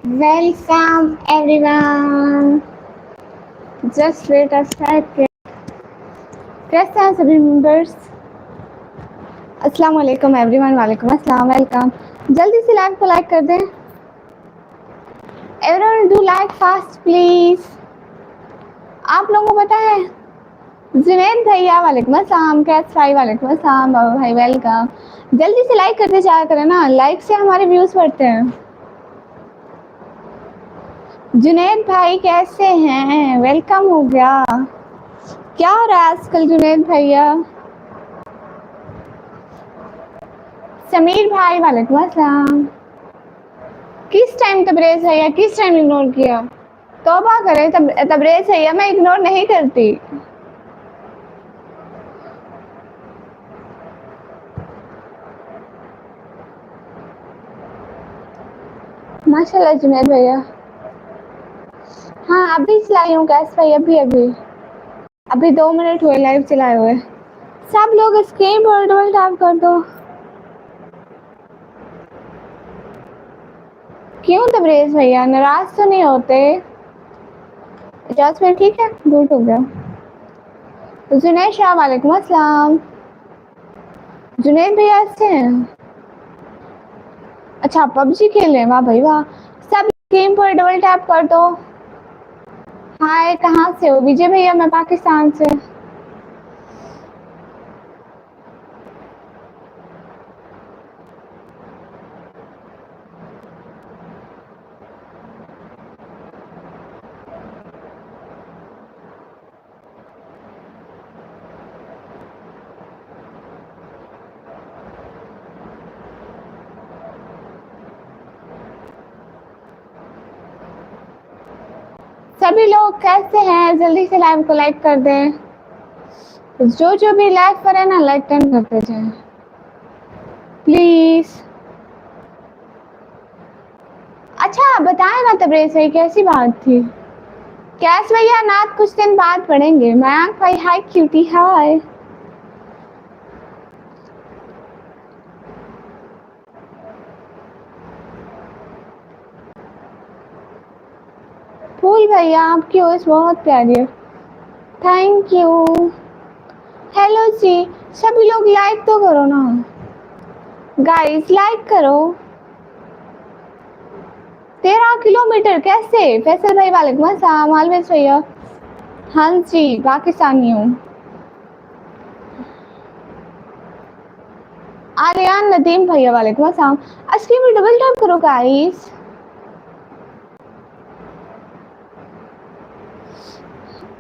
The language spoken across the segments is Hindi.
Welcome everyone. Just wait a second. कैसे हैं सभी मेंबर्स? अस्सलाम वालेकुम एवरीवन. वालेकुम अस्सलाम. वेलकम. जल्दी से लाइव को लाइक कर दें. Everyone do like fast please. आप लोगों को पता है जुनैद भैया वालेकुम अस्सलाम. कैस भाई वालेकुम अस्सलाम. बाबा भाई वेलकम. जल्दी से लाइक करते जाया करें ना, लाइक से हमारे व्यूज बढ़ते हैं. जुनैद भाई कैसे हैं? वेलकम हो गया. क्या हो रहा है आजकल जुनैद भैया? समीर भाई वालेकुम अस्सलाम. किस टाइम तबरेज भैया, किस टाइम इग्नोर किया? तौबा करें. तबरेज भैया मैं इग्नोर नहीं करती. माशाल्लाह जुनैद भैया. हाँ अभी चलाई हूँ कैस भाई. अभी 2 मिनट हुए लाइव चलाए हुए. सब लोग स्क्रीन पर डबल टैप कर दो. क्यों तबरेज भैया नाराज तो नहीं होते? इजाज़ में ठीक है. गुड हो गया. जुनैद शाह वालेकुम अस्सलाम. जुनैद भैया अच्छे हैं? अच्छा पबजी खेल रहे. वाह भाई वाह. सब स्क्रीन पर डबल टैप कर दो. हाय कहाँ से हो? विजय भैया मैं पाकिस्तान से. सभी लोग कैसे हैं? जल्दी से लाइव को लाइक कर दें. जो भी लाइक करे ना लाइक टर्न करते जाए प्लीज. अच्छा बताएं ना तबरेज भाई कैसी बात थी? कैस भैया नात कुछ दिन बाद पढ़ेंगे. मयांक भाई हाय क्यूटी हाय. फूल भैया आपकी वॉइस बहुत प्यारी है. Thank you. हेलो जी. सभी लोग लाइक तो करो ना गाइस. लाइक करो. 13 किलोमीटर कैसे? फैसल भाई वालेकुम अस्सलाम. आलवेज भैया. हाँ जी पाकिस्तानी हूँ. आर्यन नदीम भैया वालेकुम अस्सलाम. स्क्रीन में डबल टैप करो गाइस.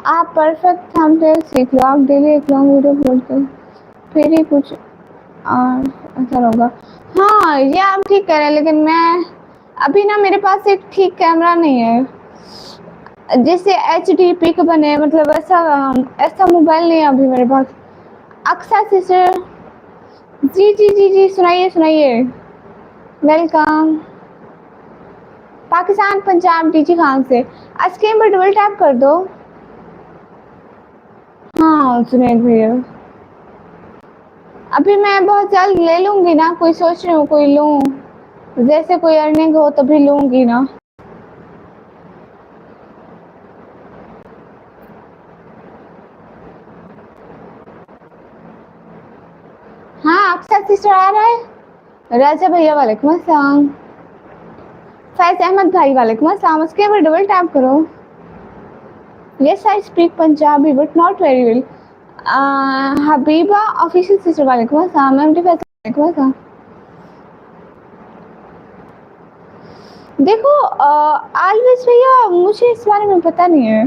आप परफेक्ट थंबनेल सीख लो. आप डेली एक लॉन्ग वीडियो अपलोड कर फिर ही कुछ असर होगा. हाँ ये आप ठीक कह रहे हैं लेकिन मैं अभी ना मेरे पास एक ठीक कैमरा नहीं है जिससे HD पिक बने. मतलब ऐसा मोबाइल नहीं है अभी मेरे पास. अक्सा सिस्टर जी जी जी जी सुनाइए सुनाइए. वेलकम. पाकिस्तान पंजाब डीजी खान से. स्क्रीन पर डबल टैप कर दो. हाँ जुनैद भैया अभी मैं बहुत जल्द ले लूँगी ना. कोई सोच रही हूँ कोई लूँ. जैसे कोई अर्निंग हो तभी लूँगी ना. हाँ अक्सर सिस्टर आ रहा है. राजा भैया वालेकुम अस्सलाम. फैज अहमद भाई वालेकुम अस्सलाम. उसके ऊपर डबल टैप करो. Yes I speak Punjabi but not very well. Habiba official sister वालेकुम अस्सलाम. एमडी फैज वालेकुम अस्सलाम. देखो आलवेज भैया मुझे इस बारे में पता नहीं है.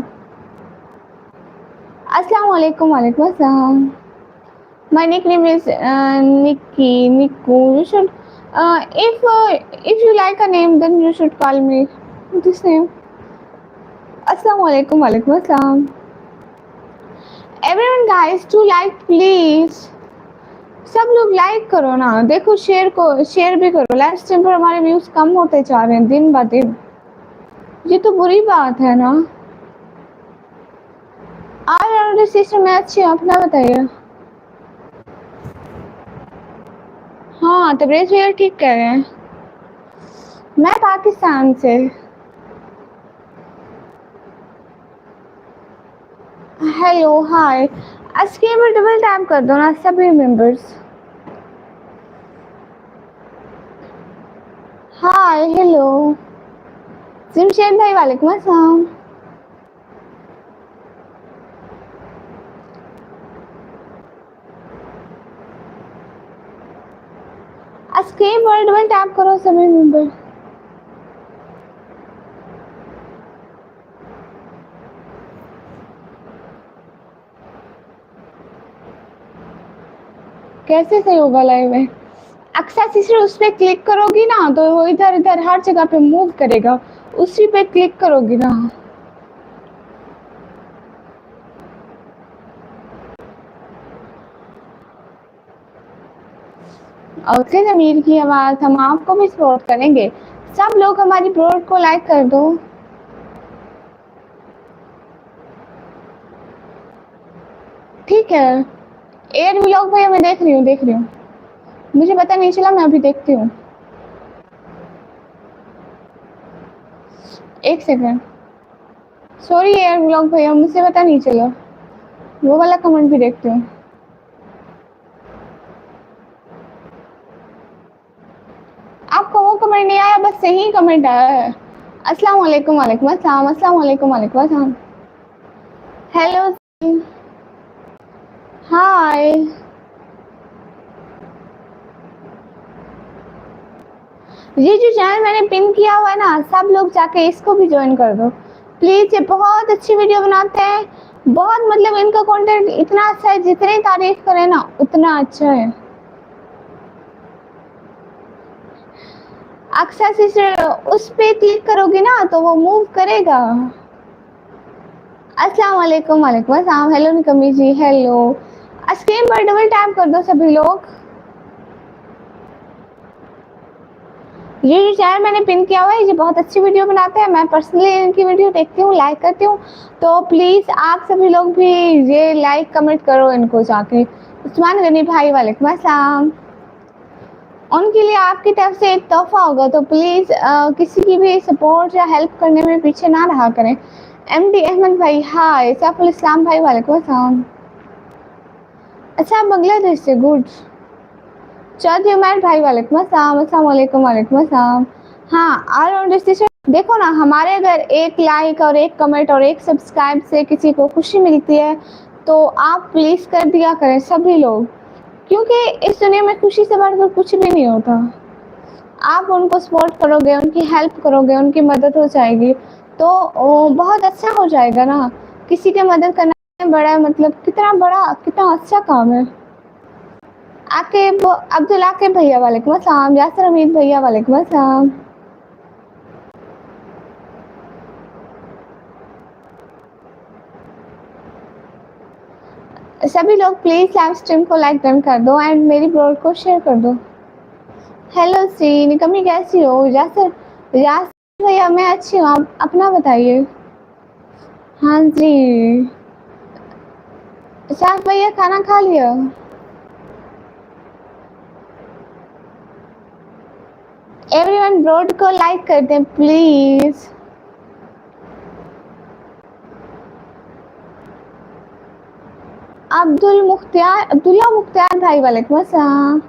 अस्सलाम वालेकुम. वालेकुम अस्सलाम. My nickname is Niku. You should, if you like a name, then you should call me this name. Assalamu alaikum. Walaikum assalam. Everyone, guys, do like please. सब लोग लाइक करो ना. देखो शेयर भी करो. लाइव स्ट्रीम पर हमारे व्यूज कम होते जा रहे हैं दिन ब दिन. ये तो बुरी बात है ना. और सिस्टर मैं अच्छी हूँ. अपना बताइए. हाँ तबरेज भैया ठीक कह रहे हैं. मैं पाकिस्तान से. हेलो हाय, स्क्रीन पर डबल टैप कर दो ना सभी मेंबर्स। हाय हेलो जमशेद भाई वालेकुम अस्सलाम। स्क्रीन पर डबल टैप करो सभी मेंबर। कैसे सही होगा लाइव में? एक्सेस उस पर क्लिक करोगी ना तो वो इधर इधर हर जगह पे मूव करेगा, उसी पे क्लिक करोगी ना। ओके जमीर की आवाज़, हम आपको भी सपोर्ट करेंगे। सब लोग हमारी प्रोड को लाइक कर दो। ठीक है एयर व्लॉग भैया मैं देख रही हूँ, मुझे पता नहीं चला, मैं अभी देखती हूँ। एक सेकंड, सॉरी एयर व्लॉग भैया मुझे पता नहीं चला, वो वाला कमेंट भी देखती हूँ। आपको वो कमेंट नहीं आया, बस सही कमेंट आया है। अस्सलाम वालेकुम वालेकुम अस्सलाम, अस्सलाम वालेकुम वालेकुम अस्सलाम। हेलो हाय, ये जो चैनल मैंने पिन किया हुआ है ना, सब लोग जाके इसको भी ज्वाइन कर दो प्लीज। ये बहुत अच्छी वीडियो बनाते हैं, बहुत मतलब इनका कंटेंट इतना अच्छा है, जितनी तारीफ करें ना उतना अच्छा है। अक्सर इस उस पे क्लिक करोगे ना तो वो मूव करेगा। अस्सलाम वालेकुम वालेकुम अस्सलाम। हेलो निकमी जी हेलो, स्क्रीन पर डबल टैप कर दो सभी लोग। ये जो चैनल मैंने पिन किया हुआ है, ये बहुत अच्छी वीडियो बनाते हैं, मैं पर्सनली इनकी वीडियो देखती हूँ, लाइक करती हूँ, तो प्लीज़ आप सभी लोग भी ये लाइक कमेंट करो इनको जाके। उस्मान गनी भाई वालेकुम अस्सलाम। उनके लिए आपकी तरफ से एक तोहफा होगा, तो प्लीज़ किसी की भी सपोर्ट या हेल्प करने में पीछे ना रहा करें। MD अहमद भाई हाय, सैफुल इस्लाम भाई वालेकुम अस्सलाम। अच्छा बांग्लादेश से, गुड। चौधरी उमर भाई वालेकुम अस्सलाम, अस्सलाम वालेकुम वालेकुम अस्सलाम। हाँ ऑल देखो ना, हमारे अगर एक लाइक और एक कमेंट और एक सब्सक्राइब से किसी को खुशी मिलती है तो आप प्लीज़ कर दिया करें सभी लोग, क्योंकि इस दुनिया में खुशी से बढ़कर कुछ भी नहीं होता। आप उनको सपोर्ट करोगे, उनकी हेल्प करोगे, उनकी मदद हो जाएगी तो बहुत अच्छा हो जाएगा ना। किसी की मदद करना बड़ा मतलब कितना अच्छा काम है। आकिब अब्दुल आकिब भैया वालेकुम अस्सलाम, यासर हमीद भैया वालेकुम अस्सलाम। सभी लोग प्लीज़ लाइव स्ट्रीम को लाइक डन कर दो एंड मेरी ब्लॉग को शेयर कर दो। हेलो सी निकमी कैसी हो? यासर भैया मैं अच्छी हूँ, आप अपना बताइए। हाँ जी साफ भैया खाना खा लिया? एवरीवन ब्लॉग को लाइक कर दें प्लीज़। अब्दुल्ला मुख्तार भाई वालेकुम अस्सलाम।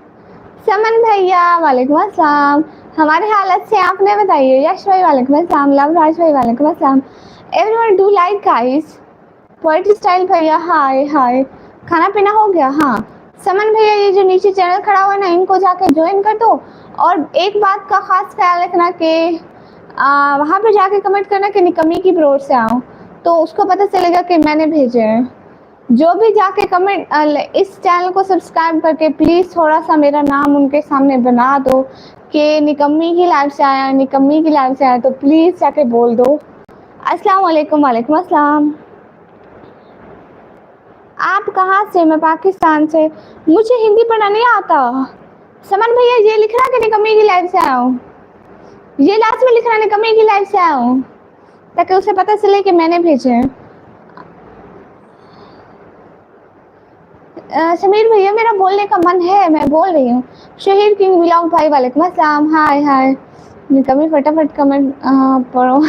समन भैया वालेकुम अस्सलाम। हमारे हालत से आपने बताइए। यश भाई वालेकुम अस्सलाम, लवराज भाई वालेकुम अस्सलाम। Everyone do like guys. Poetry style भैया हाय हाय। खाना पीना हो गया? हाँ समन भैया, ये जो नीचे चैनल खड़ा हुआ है ना, इनको जाके ज्वाइन कर दो। और एक बात का खास ख्याल रखना कि वहाँ पे जाके कमेंट करना कि निकमी की ब्रोड से आओ, तो उसको पता चलेगा कि मैंने भेजे हैं। जो भी जाके कमेंट इस चैनल को सब्सक्राइब करके प्लीज़ थोड़ा सा मेरा नाम उनके सामने बना दो कि निकम्मी की लाइव से आया, निकम्मी की लाइव से आया, तो प्लीज़ जाके बोल दो। अस्सलाम वालेकुम वालेकुम अस्सलाम। आप कहाँ से? मैं पाकिस्तान से। मुझे हिंदी पढ़ना नहीं आता। समन भैया ये लिख रहा कि निकम्मी की लाइव से आया हूँ, ये लास्ट में लिख रहा निकम्मी की लाइव से आया हूँ, ताकि उसे पता चले कि मैंने भेजे हैं। समीर भैया मेरा बोलने का मन है, मैं बोल रही हूँ। शहीद किंग व्लॉग भाई वालेकुम अस्सलाम हाय हाय। निकम्मी फटाफट कमेंट पढ़ो।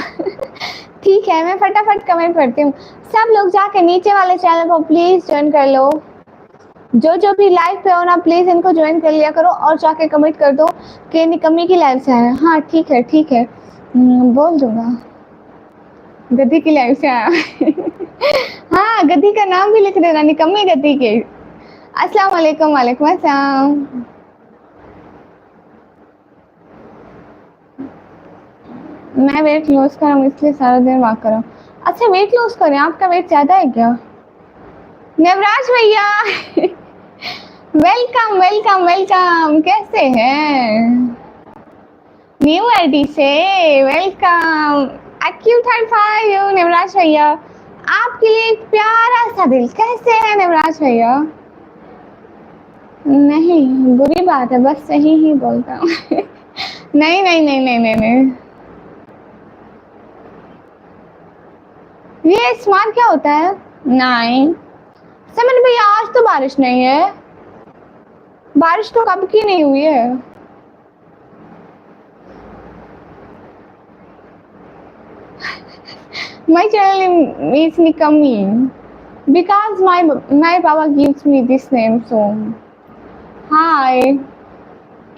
ठीक है, मैं फटाफट कमेंट करती हूँ। सब लोग जाके नीचे वाले चैनल को प्लीज ज्वाइन कर लो। जो भी लाइव पे हो ना, प्लीज इनको ज्वाइन कर लिया करो और जाके कमेंट कर दो कि निकम्मी की लाइव से आया। हाँ ठीक है ठीक है, बोल दूंगा। गद्दी की लाइव से आया। हाँ, गद्दी का नाम भी लिख देना, निकम्मी गद्दी के। अस्सलाम वालेकुम। वालेकुम अस्सलाम। मैं वेट लॉस कर रहा हूँ इसलिए सारा दिन वॉक कर रहा हूँ। अच्छा, वेट लॉस करें? आपका वेट ज़्यादा है क्या? नवराज भैया। वेलकम वेलकम वेलकम, कैसे हैं? न्यू आईडी से welcome. Acute high five Navraj भैया, आपके लिए एक प्यारा सा दिल। कैसे हैं नवराज भैया? नहीं, बुरी बात है, बस सही ही बोलता हूँ। नहीं नहीं नहीं नहीं नहीं नहीं। ये स्मार्ट क्या होता है? नहीं समझ भैया, आज तो बारिश नहीं है। बारिश तो कब की नहीं हुई है। My channel is Nikami because my Baba gives me this name. So hi,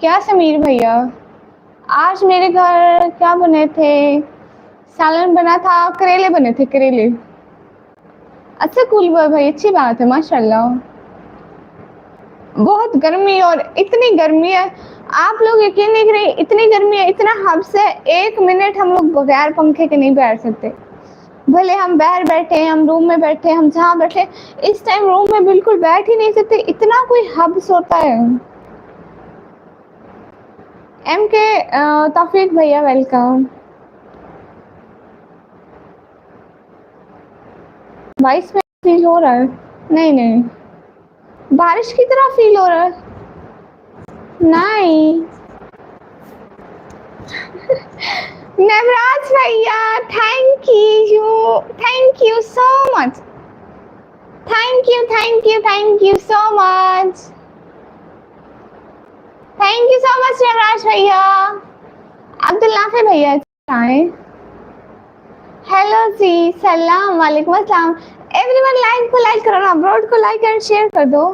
क्या समीर भैया? आज मेरे घर क्या बने थे? सालन बना था, करेले बने थे, करेले। अच्छा कूल बॉय भाई, अच्छी बात है, माशाल्लाह। बहुत गर्मी, और इतनी गर्मी है, आप लोग यकीन नहीं करेंगे, इतनी गर्मी है, इतना हब्स है, 1 मिनट हम लोग बगैर पंखे के नहीं बैठ सकते। भले हम बाहर बैठे, हम रूम में बैठे, हम जहाँ बैठे, इस टाइम रूम में बिल्कुल बैठ ही नहीं सकते, इतना कोई हब्स होता है। एम के तौफीक भैया वेलकम। 22 में फील हो रहा है? नहीं नहीं, बारिश की तरह फील हो रहा है। नहीं। नवराज भैया, thank you so much, thank you so much, thank you so much Navraj भैया। अब्दुल नाफे भैया आए। हेलो जी, सलाम वालेकुम अस्सलाम। एवरीवन लाइक को लाइक करो ना, ब्रॉड को लाइक एंड शेयर कर दो।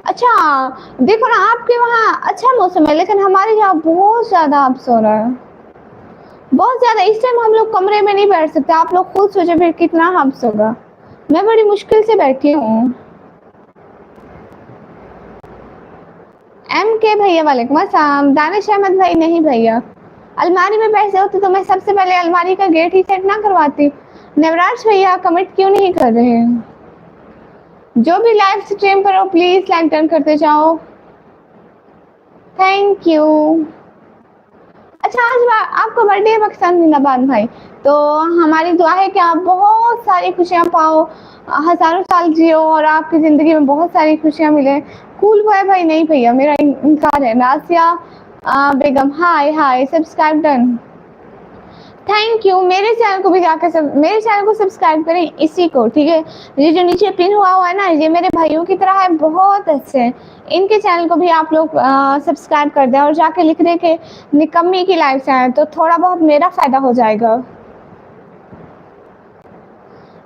अच्छा देखो ना, आपके वहाँ अच्छा मौसम है, लेकिन हमारे यहाँ बहुत ज़्यादा अफसोस हो रहा है, बहुत ज़्यादा। इस टाइम हम लोग कमरे में नहीं बैठ सकते, आप लोग खुद सोचो फिर कितना हब्स होगा। मैं बड़ी मुश्किल से बैठी हूँ। एम के भैया वालेकुम अस्सलाम। दानिश अहमद भाई, नहीं भैया, अलमारी में पैसे होते तो मैं सबसे पहले अलमारी का गेट ही सेट ना करवाती। नवराज भैया कमेंट क्यों नहीं कर रहे हैं? जो भी लाइव स्ट्रीम करो प्लीज लाइक डन करते जाओ, थैंक यू। अच्छा, आज आपका बर्थडे है पाकिस्तान जिंदाबाद भाई, तो हमारी दुआ है कि आप बहुत सारी खुशियाँ पाओ, हज़ारों साल जियो और आपकी ज़िंदगी में बहुत सारी खुशियाँ मिले। कूल बॉय भाई, नहीं भैया मेरा इनकार है। नासिया बेगम, हाय हाय, सब्सक्राइब डन, थैंक यू। मेरे चैनल को भी जाकर मेरे चैनल को सब्सक्राइब करें, इसी को, ठीक है। ये जो नीचे पिन हुआ है ना, ये मेरे भाइयों की तरह है, बहुत अच्छे हैं। इनके चैनल को भी आप लोग सब्सक्राइब कर दें और जाके लिख दें कि निकम्मी की लाइफ से आए, तो थोड़ा बहुत मेरा फ़ायदा हो जाएगा।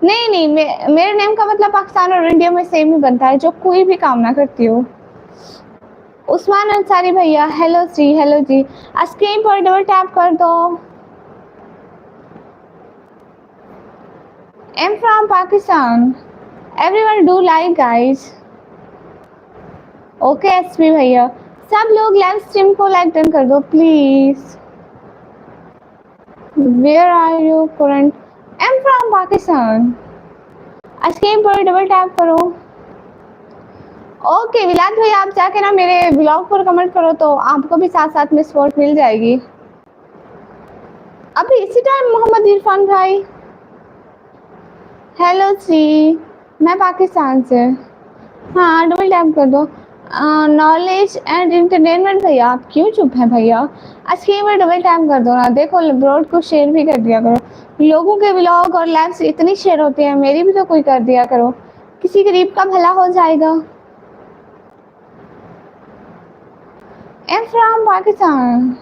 नहीं नहीं, मेरे नेम का मतलब पाकिस्तान और इंडिया में सेम ही बनता है, जो कोई भी काम ना करती हो। उस्मान अंसारी भैया, हेलो जी, हेलो जी। स्क्रीन पर डबल टैप कर दो। I'm from Pakistan. Everyone do like guys. Okay SP भैया, सब लोग लाइव स्ट्रीम को लाइक डन कर दो please. Where are you current? I am from Pakistan. Screen पर डबल टैप करो। ओके विलाद भैया, आप जाके ना मेरे ब्लॉग पर कमेंट करो तो आपको भी साथ साथ में सपोर्ट मिल जाएगी। अभी इसी टाइम मोहम्मद इरफान भाई, हेलो जी, मैं पाकिस्तान से। हाँ डबल टैप कर दो। नॉलेज एंड इंटरटेनमेंट भैया, आप क्यों चुप हैं भैया? स्क्रीन में डबल टैप कर दो ना, देखो ब्रॉड को शेयर भी कर दिया करो। लोगों के ब्लॉग और लाइव्स इतनी शेयर होती हैं, मेरी भी तो कोई कर दिया करो, किसी गरीब का भला हो जाएगा। Am from Pakistan.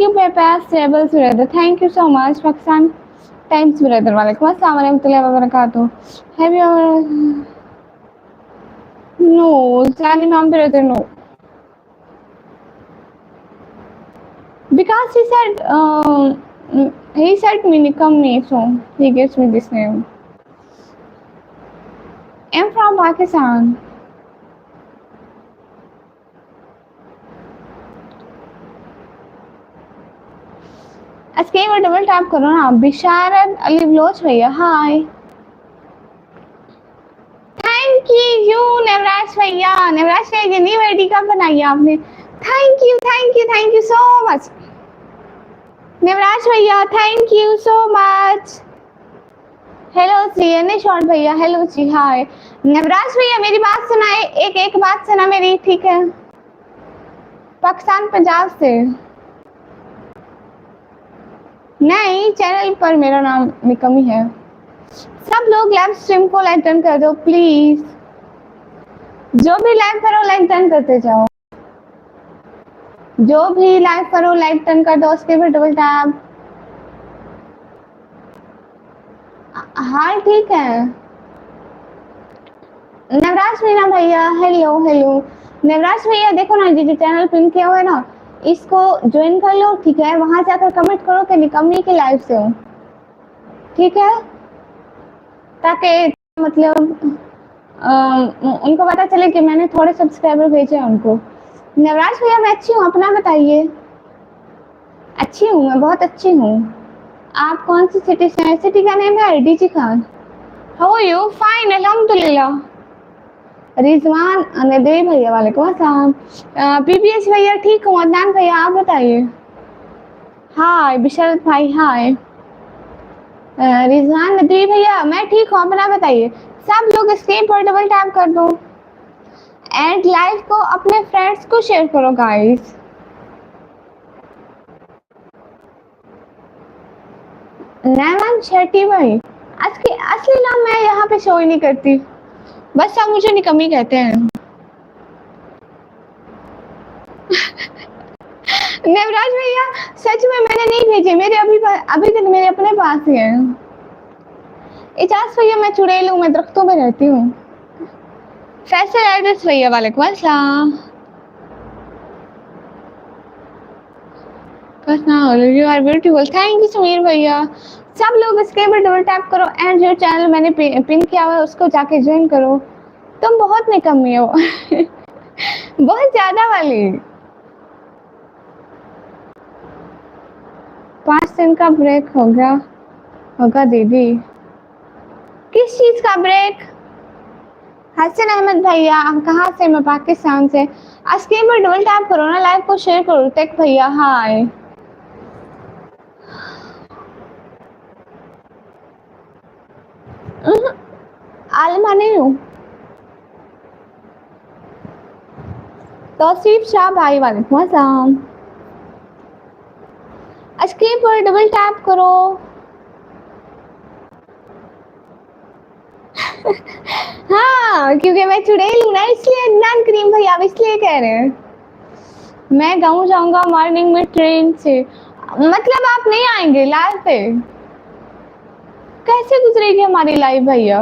Thank you पेपास tables brother, thank you so much Pakistan times brother. वालेकुम अस्सलाम वरहमतुल्लाहि वबरकातुहू। Have you know Salim brother no, because he said me nikam me, so he gives me this name. I'm from Pakistan. इसके में डबल टैप करो ना। बिशारत अली ब्लोच भैया हाय, थैंक यू नवराज भैया। नवराज भैया न्यू आईडी कब बनाई है आपने? Thank you so much Navraj भैया, thank you so much. Hello जी शॉर्ट भैया, हेलो जी हाय। नवराज भैया मेरी बात सुनाए, एक बात सुना मेरी, ठीक है? पाकिस्तान पंजाब से नहीं, चैनल पर मेरा नाम निकम ही है। सब लोग लाइव स्ट्रीम को लाइक डन कर दो प्लीज, जो भी लाइव करो लाइक डन करते जाओ, जो भी लाइव करो लाइक डन कर दो, उसके भी डबल टैप। हाँ ठीक है नवराज मीना भैया, हेलो नवराज भैया। देखो ना जो चैनल पिन किया हुआ है ना, इसको ज्वाइन कर लो, ठीक है? वहां जाकर कमेंट करो कि निकम्मी के लाइव से हो, ठीक है? ताकि मतलब उनको पता चले कि मैंने थोड़े सब्सक्राइबर भेजे हैं उनको। नवराज भैया मैं अच्छी हूँ, अपना बताइए। अच्छी हूँ मैं, बहुत अच्छी हूँ। आप कौन सी सिटी से हैं? सिटी का नेम है DG Khan. How are you? Fine अल्हम्दुलिल्लाह। रिजवान नदवी भैया वालेकुम अस्सलाम। पीपीएस भैया ठीक हूँ। अदनान भैया आप बताइए। हाय बिशरत भाई हाय। रिजवान नदवी भैया मैं ठीक हूँ, अपना बताइए। सब लोग स्क्रीन पर डबल टैप कर दो एंड लाइव को अपने फ्रेंड्स को शेयर करो गाइस। नैमान शेट्टी भाई, असली नाम मैं यहाँ पे शो ही नहीं करती, बस सब मुझे निकम्मी कहते हैं। नवराज भैया सच में मैंने नहीं भेजे, मेरे अभी तक मेरे अपने पास ही है। इजाज भैया मैं चुड़ैल हूँ, मैं दरख्तों में रहती हूँ। फैसल एड्रेस भैया वालेकुम अस्सलाम। You are beautiful, thank you Sameer भैया। सब लोग इसके ऊपर डबल टैप करो एंड जो चैनल मैंने पिन किया हुआ है उसको जाके ज्वाइन करो। तुम बहुत निकम्मी हो बहुत ज्यादा वाली। 5 दिन का ब्रेक हो गया होगा दीदी। किस चीज का ब्रेक? हसन अहमद भैया आप कहाँ से? मैं पाकिस्तान से। स्क्रीन पर डबल टैप करो ना, लाइव को शेयर करो। टेक भैया हाय। आलमा नहीं हूँ। तौसीफ शाह भाई वालेकुम अस्सलाम। स्क्रीन पर डबल टैप करो हाँ क्योंकि मैं चुड़ैल हूँ ना, इसलिए अदनान करीम भैया आप इसलिए कह रहे हैं। मैं गाँव जाऊंगा मॉर्निंग में ट्रेन से, मतलब आप नहीं आएंगे लाइव पे? कैसे गुजरेगी हमारी लाइव भैया?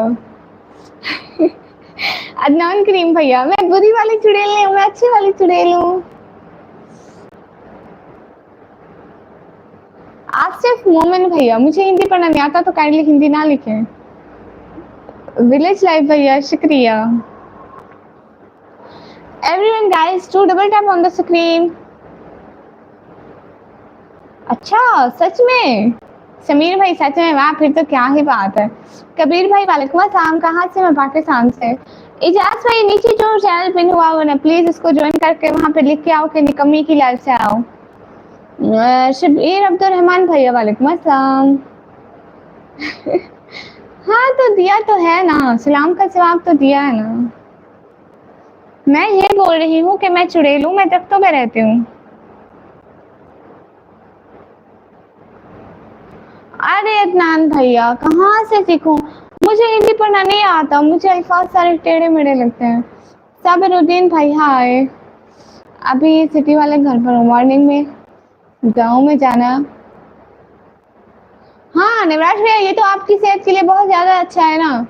अदनान करीम भैया मैं बुरी वाली चुड़ैल नहीं हूँ, मैं अच्छी वाली चुड़ैल हूँ। आसिफ मोमिन भैया मुझे हिंदी पढ़ना नहीं आता तो काइंडली हिंदी ना लिखें। विलेज लाइफ भैया शुक्रिया। Everyone guys to double tap on the screen. अच्छा सच में? समीर भाई सच में? वाह फिर तो क्या ही बात है। कबीर भाई वालेकुम अस्सलाम, कहाँ से? मैं पाकिस्तान से। इजाज भाई नीचे जो चैनल पिन हुआ हो ना प्लीज इसको ज्वाइन करके वहाँ पे लिख के आओ कि निकम्मी की लाइव से आओ। शबीर अब्दुल रहमान भैया वालेकुम अस्सलाम। हाँ तो दिया तो है ना, सलाम का जवाब तो दिया है ना। मैं ये बोल रही हूँ कि मैं चुड़ैल हूँ, मैं दरख्तों में रहती हूँ। अरे अदनान भैया कहाँ से सीखूं, मुझे हिंदी पढ़ना नहीं आता, मुझे अल्फाज सारे टेढ़े मेढ़े लगते हैं। साबिरुद्दीन भाई हाय। अभी सिटी वाले घर पर हूँ मॉर्निंग में। गाँव में जाना। हाँ, नवराज भैया ये तो आपकी सेहत के लिए बहुत ज़्यादा अच्छा है ना।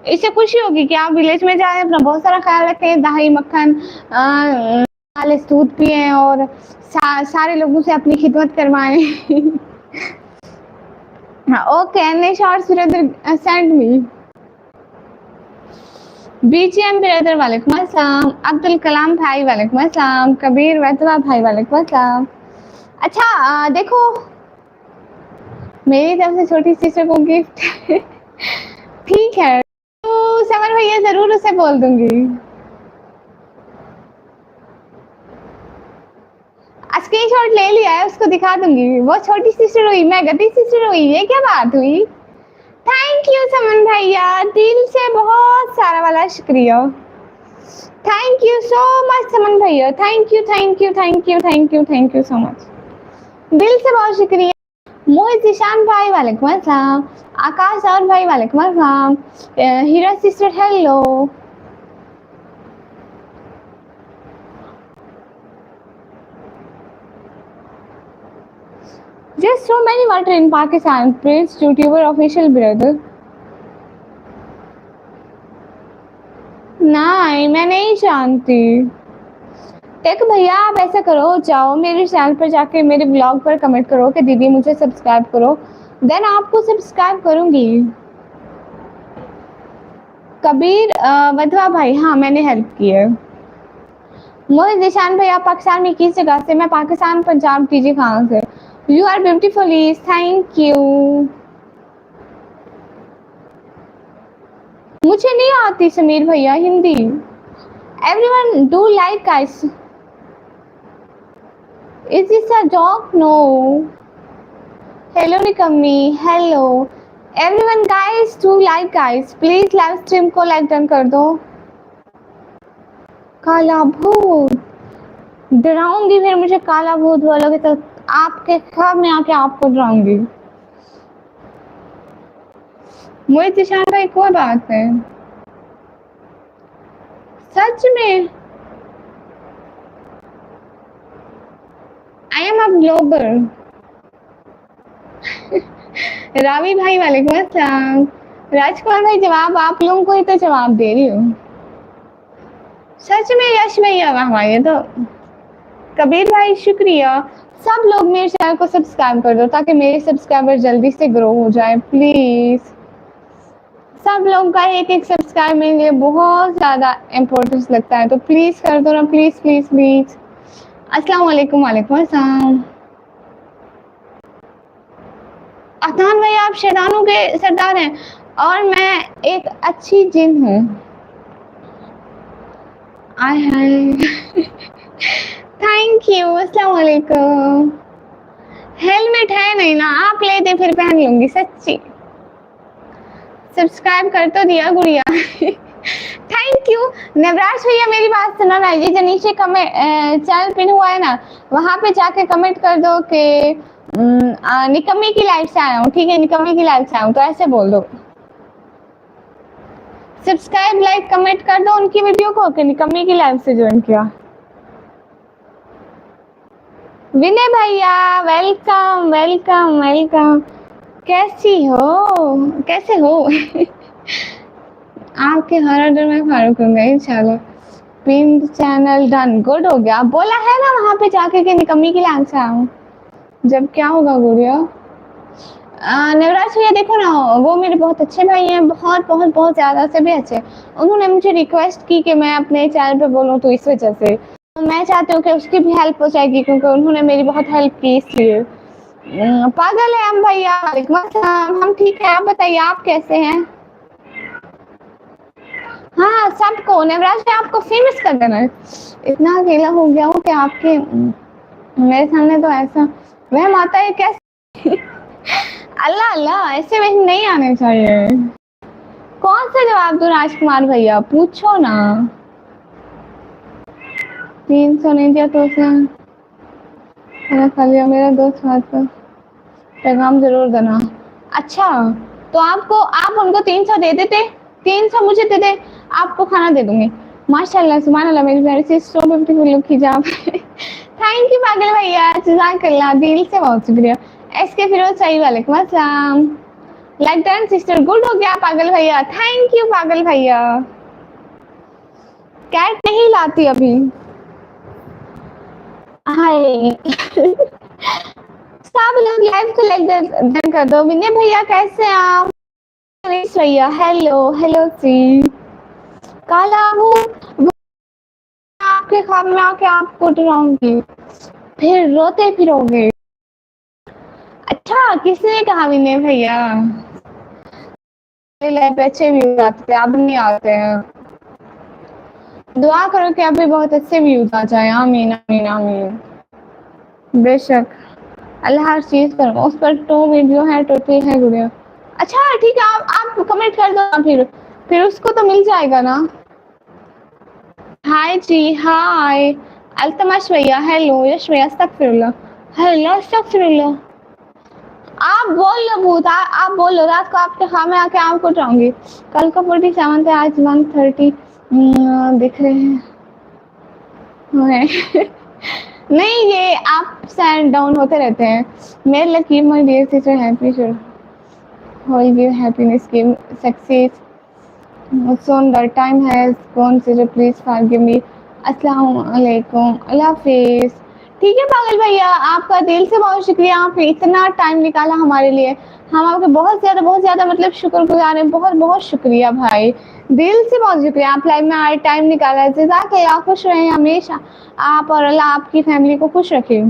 इससे खुशी होगी कि आप विलेज में जाएँ, अपना बहुत सारा ख़्याल रखें, दही, मक्खन वाले दूध पिएँ और सारे लोगों से अपनी खिदमत करवाएँ। हाँ, okay, any shots brother send me. BGM brother वालेकुम अस्सलाम, अब्दुल कलाम भाई वालेकुम अस्सलाम, कबीर वैतवा भाई वालेकुम अस्सलाम। अच्छा देखो मेरी तरफ से छोटी सिस्टर को गिफ्ट ठीक है, तो समर भैया ज़रूर उसे बोल दूँगी। स्क्रीनशॉट ले लिया है, उसको दिखा दूँगी। वो छोटी सिस्टर हुई, मैं गद्दी सिस्टर हुई, ये क्या बात हुई? थैंक यू समन भैया, दिल से बहुत सारा वाला शुक्रिया। थैंक यू सो मच समन भैया, thank you thank you thank you thank you thank you so much, दिल से बहुत शुक्रिया। मोहित ईशान भाई वालेकुम अस्सलाम, आकाश और भाई वालेकुम अस्सलाम, Heera sister hello. Just so many water in Pakistan, praise YouTuber official brother. नहीं, मैं नहीं जानती। टेक भैया आप ऐसा करो, जाओ मेरे चैनल पर जाके मेरे ब्लॉग पर कमेंट करो कि दीदी मुझे सब्सक्राइब करो, देन आपको सब्सक्राइब करूँगी। कबीर वधवा भाई, हाँ मैंने हेल्प की है। मोहित निशान भाई आप पाकिस्तान में किस जगह से? मैं पाकिस्तान पंजाब, कीजिए कहाँ से? You are beautiful, thank you. मुझे नहीं आती समीर भैया Hindi. Everyone do like guys. Is this a joke? No. Hello निकम्मी, hello everyone guys, do like guys, please live stream को लाइक डन कर दो। काला भूत डराऊंगी, फिर मुझे काला भूत बोलोगे तो आपके ख्वाब में आके आपको डराऊंगी। मोहित ईशान भाई कोई बात है, सच में I am a global. Ravi भाई वालेकुम अस्सलाम, राजकुमार भाई जवाब आप लोगों को ही तो जवाब दे रही हूँ। सच में यश भैया वाह, ये तो कबीर भाई शुक्रिया। सब लोग मेरे चैनल को सब्सक्राइब कर दो ताकि मेरे सब्सक्राइबर जल्दी से ग्रो हो जाए प्लीज। सब लोगों का एक एक सब्सक्राइब मेरे लिए बहुत ज़्यादा इम्पोर्टेंस लगता है, तो प्लीज़ कर दो ना, प्लीज़ प्लीज़ प्लीज़। अस्सलाम वालेकुम। वालेकुम अस्सलाम। अदनान भाई आप शैतानों के सरदार हैं और मैं एक अच्छी जिन हूँ। आय हाय थैंक यू। अस्सलाम वालेकुम। हेलमेट है नहीं ना, आप ले दे फिर पहन लूंगी सच्ची। सब्सक्राइब कर तो दिया गुड़िया थैंक यू। नवराज भैया मेरी बात सुनो ना, ये जो नीचे कमेंट चैनल पिन हुआ है ना, वहाँ पे जाके कमेंट कर दो कि निकम्मी की लाइफ से आया हूँ, ठीक है, निकम्मी की लाइफ से आया हूँ, तो ऐसे बोल दो। सब्सक्राइब लाइक कमेंट कर दो उनकी वीडियो को कि निकम्मी की लाइफ से ज्वाइन किया। विनय भैया वेलकम वेलकम वेलकम, कैसी हो, कैसे हो आपके हर ऑर्डर में फारूक होंगे इंशाल्लाह। पिन चैनल डन, गुड हो गया, बोला है ना वहाँ पे जाके कि निकम्मी की लाइफ से आया हूँ, जब क्या होगा गुड़िया। नवराज भैया देखो ना, वो मेरे बहुत अच्छे भाई हैं, बहुत बहुत बहुत ज़्यादा से भी अच्छे। उन्होंने मुझे रिक्वेस्ट की कि मैं अपने चैनल पे बोलूँ, तो इस वजह से तो मैं चाहती हूँ कि उसकी भी हेल्प हो जाएगी, क्योंकि उन्होंने मेरी बहुत हेल्प की, इसलिए। पागल है हम भैया, वालेकुम अस्सलाम, हम ठीक है, आप बताइए आप कैसे हैं? हाँ सबको, नवराज भाई आपको फेमस कर देना है। इतना अकेला हो गया हूँ कि आपके मेरे सामने तो ऐसा वह माता है कैसे अल्लाह अल्लाह, ऐसे वही नहीं आने चाहिए। कौन सा जवाब दूं राजकुमार भैया, पूछो ना। 300 नहीं दिया तो उसने खाना खा लिया, मेरा दोस्त हाथ पर पैगाम जरूर देना। अच्छा तो आपको, आप उनको 300 दे देते, 300 मुझे दे दे, आपको खाना दे दूंगी। माशाल्लाह सुभान अल्लाह, मेरी प्यारी सी सो ब्यूटीफुल लुक हिजाब थैंक यू पागल भैया, जज़ाकल्लाह, दिल से बहुत शुक्रिया। एसके फिरोज सही, वालेकुम अस्सलाम। लाइक डन सिस्टर, गुड हो गया पागल भैया, थैंक यू पागल भैया। कैट नहीं लाती अभी। हाय सब लोग लाइव को लाइक डन कर दो। विनय भैया कैसे हैं आप? रईस भैया हेलो हेलो सी। काला हूँ आपके ख्वाब में आके आपको डराऊंगी, फिर रोते फिरोगे। अच्छा किसने कहा विनय भैया? लाइफ अच्छे व्यूज आते हैं, अब नहीं आते हैं। दुआ करो कि अभी बहुत अच्छे व्यूज आ जाए। आमीन आमीन आमीन। बेशक अल्लाह हर चीज पर, उस पर तो वीडियो है, टोटल है गुड़िया। अच्छा ठीक है, आप कमेंट कर दो ना, फिर उसको तो मिल जाएगा ना। हाय जी हाय। अल्तमश भैया हेलो। यश भैया अस्तगफिरुल्लाह। हेलो अस्तगफिरुल्लाह। आप बोल लो भूत, आप बोल लो, रात को आपके खामे आके आपको उठाऊंगी। कल को 47 थे, आज 130 दिख रहे हैं। नहीं ये अप्स एंड डाउन होते रहते हैं। मेरे लकीर my dear sister happy should whole give happiness give success soon the time has gone sister please forgive me। अस्सलाम वालेकुम, अल्लाह हाफिज। ठीक है पागल भैया, आपका दिल से बहुत शुक्रिया, आपने इतना टाइम निकाला हमारे लिए। हम आपके बहुत ज़्यादा मतलब शुक्रगुजार हैं। बहुत बहुत शुक्रिया भाई, दिल से बहुत शुक्रिया। आप लाइव में आए, टाइम निकाला, जज़ाकल्लाह। खुश रहें हमेशा आप, और अल्लाह आपकी फैमिली को खुश रखे।